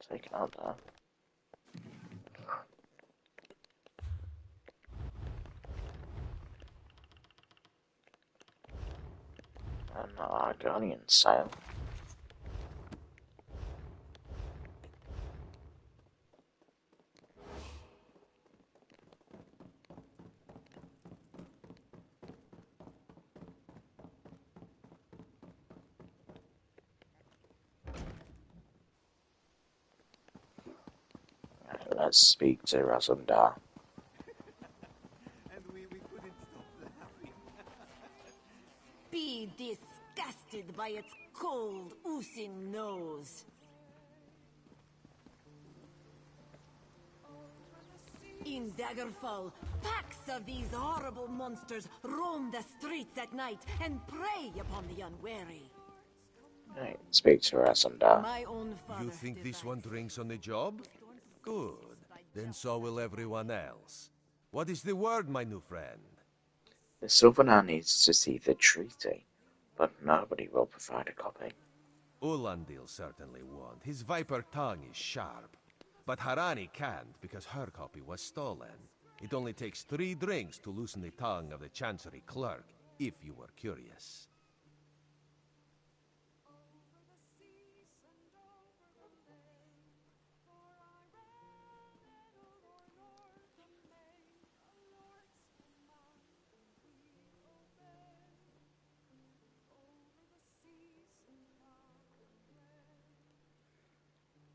Taken out there. And our Guardian sail. Right, let's speak to Razundar. Be disgusted by its cold, oozing nose. In Daggerfall, packs of these horrible monsters roam the streets at night and prey upon the unwary. Right, speak to her sometime. My own father You think this one drinks on the job? Good. Then so will everyone else. What is the word, my new friend? The Sylvanar needs to see the treaty, but nobody will provide a copy. Ulandil certainly won't. His viper tongue is sharp. But Harani can't because her copy was stolen. It only takes 3 drinks to loosen the tongue of the Chancery clerk, if you were curious.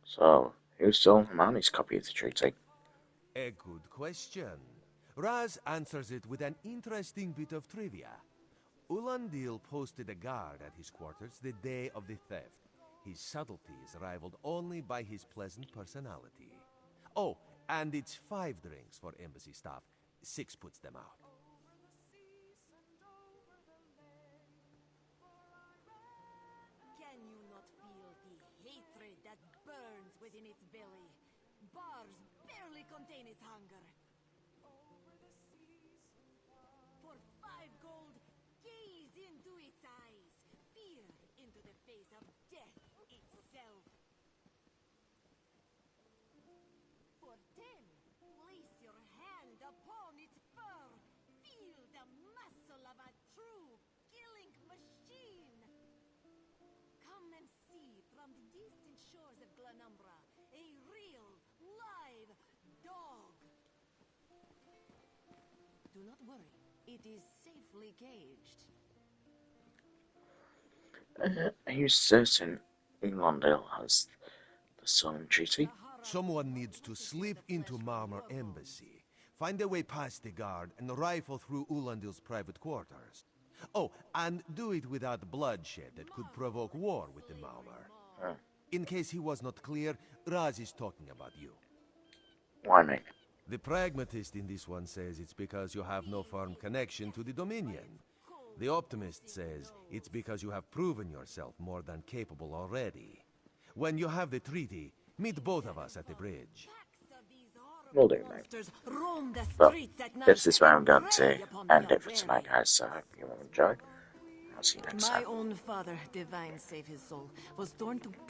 So, who stole Hermione's copy of the treaty? A good question. Raz answers it with an interesting bit of trivia. Ulandil posted a guard at his quarters the day of the theft. His subtlety is rivaled only by his pleasant personality. Oh, and it's 5 drinks for embassy staff. 6 puts them out. Can you not feel the hatred that burns within its belly? Bars barely contain its hunger. For 5 gold, gaze into its eyes. Peer into the face of death itself. For 10, place your hand upon its fur. Feel the muscle of a true killing machine. Come and see from the distant shores of Glanumbra a real, live dog. Do not worry, it is safely caged. Are you certain Ulandil has the stolen treaty? Someone needs to slip into Marmor Embassy, find a way past the guard, and rifle through Ulandil's private quarters. Oh, and do it without bloodshed that could provoke war with the Marmor. In case he was not clear, Raz is talking about you. Why me? The pragmatist in this one says it's because you have no firm connection to the Dominion. The optimist says it's because you have proven yourself more than capable already. When you have the treaty, meet both of us at the bridge. Will do, mate. Well, this is where I'm going to end it for tonight, guys, so I hope you all enjoy. I'll see you next time. My own father, divine save his soul, was torn to pieces.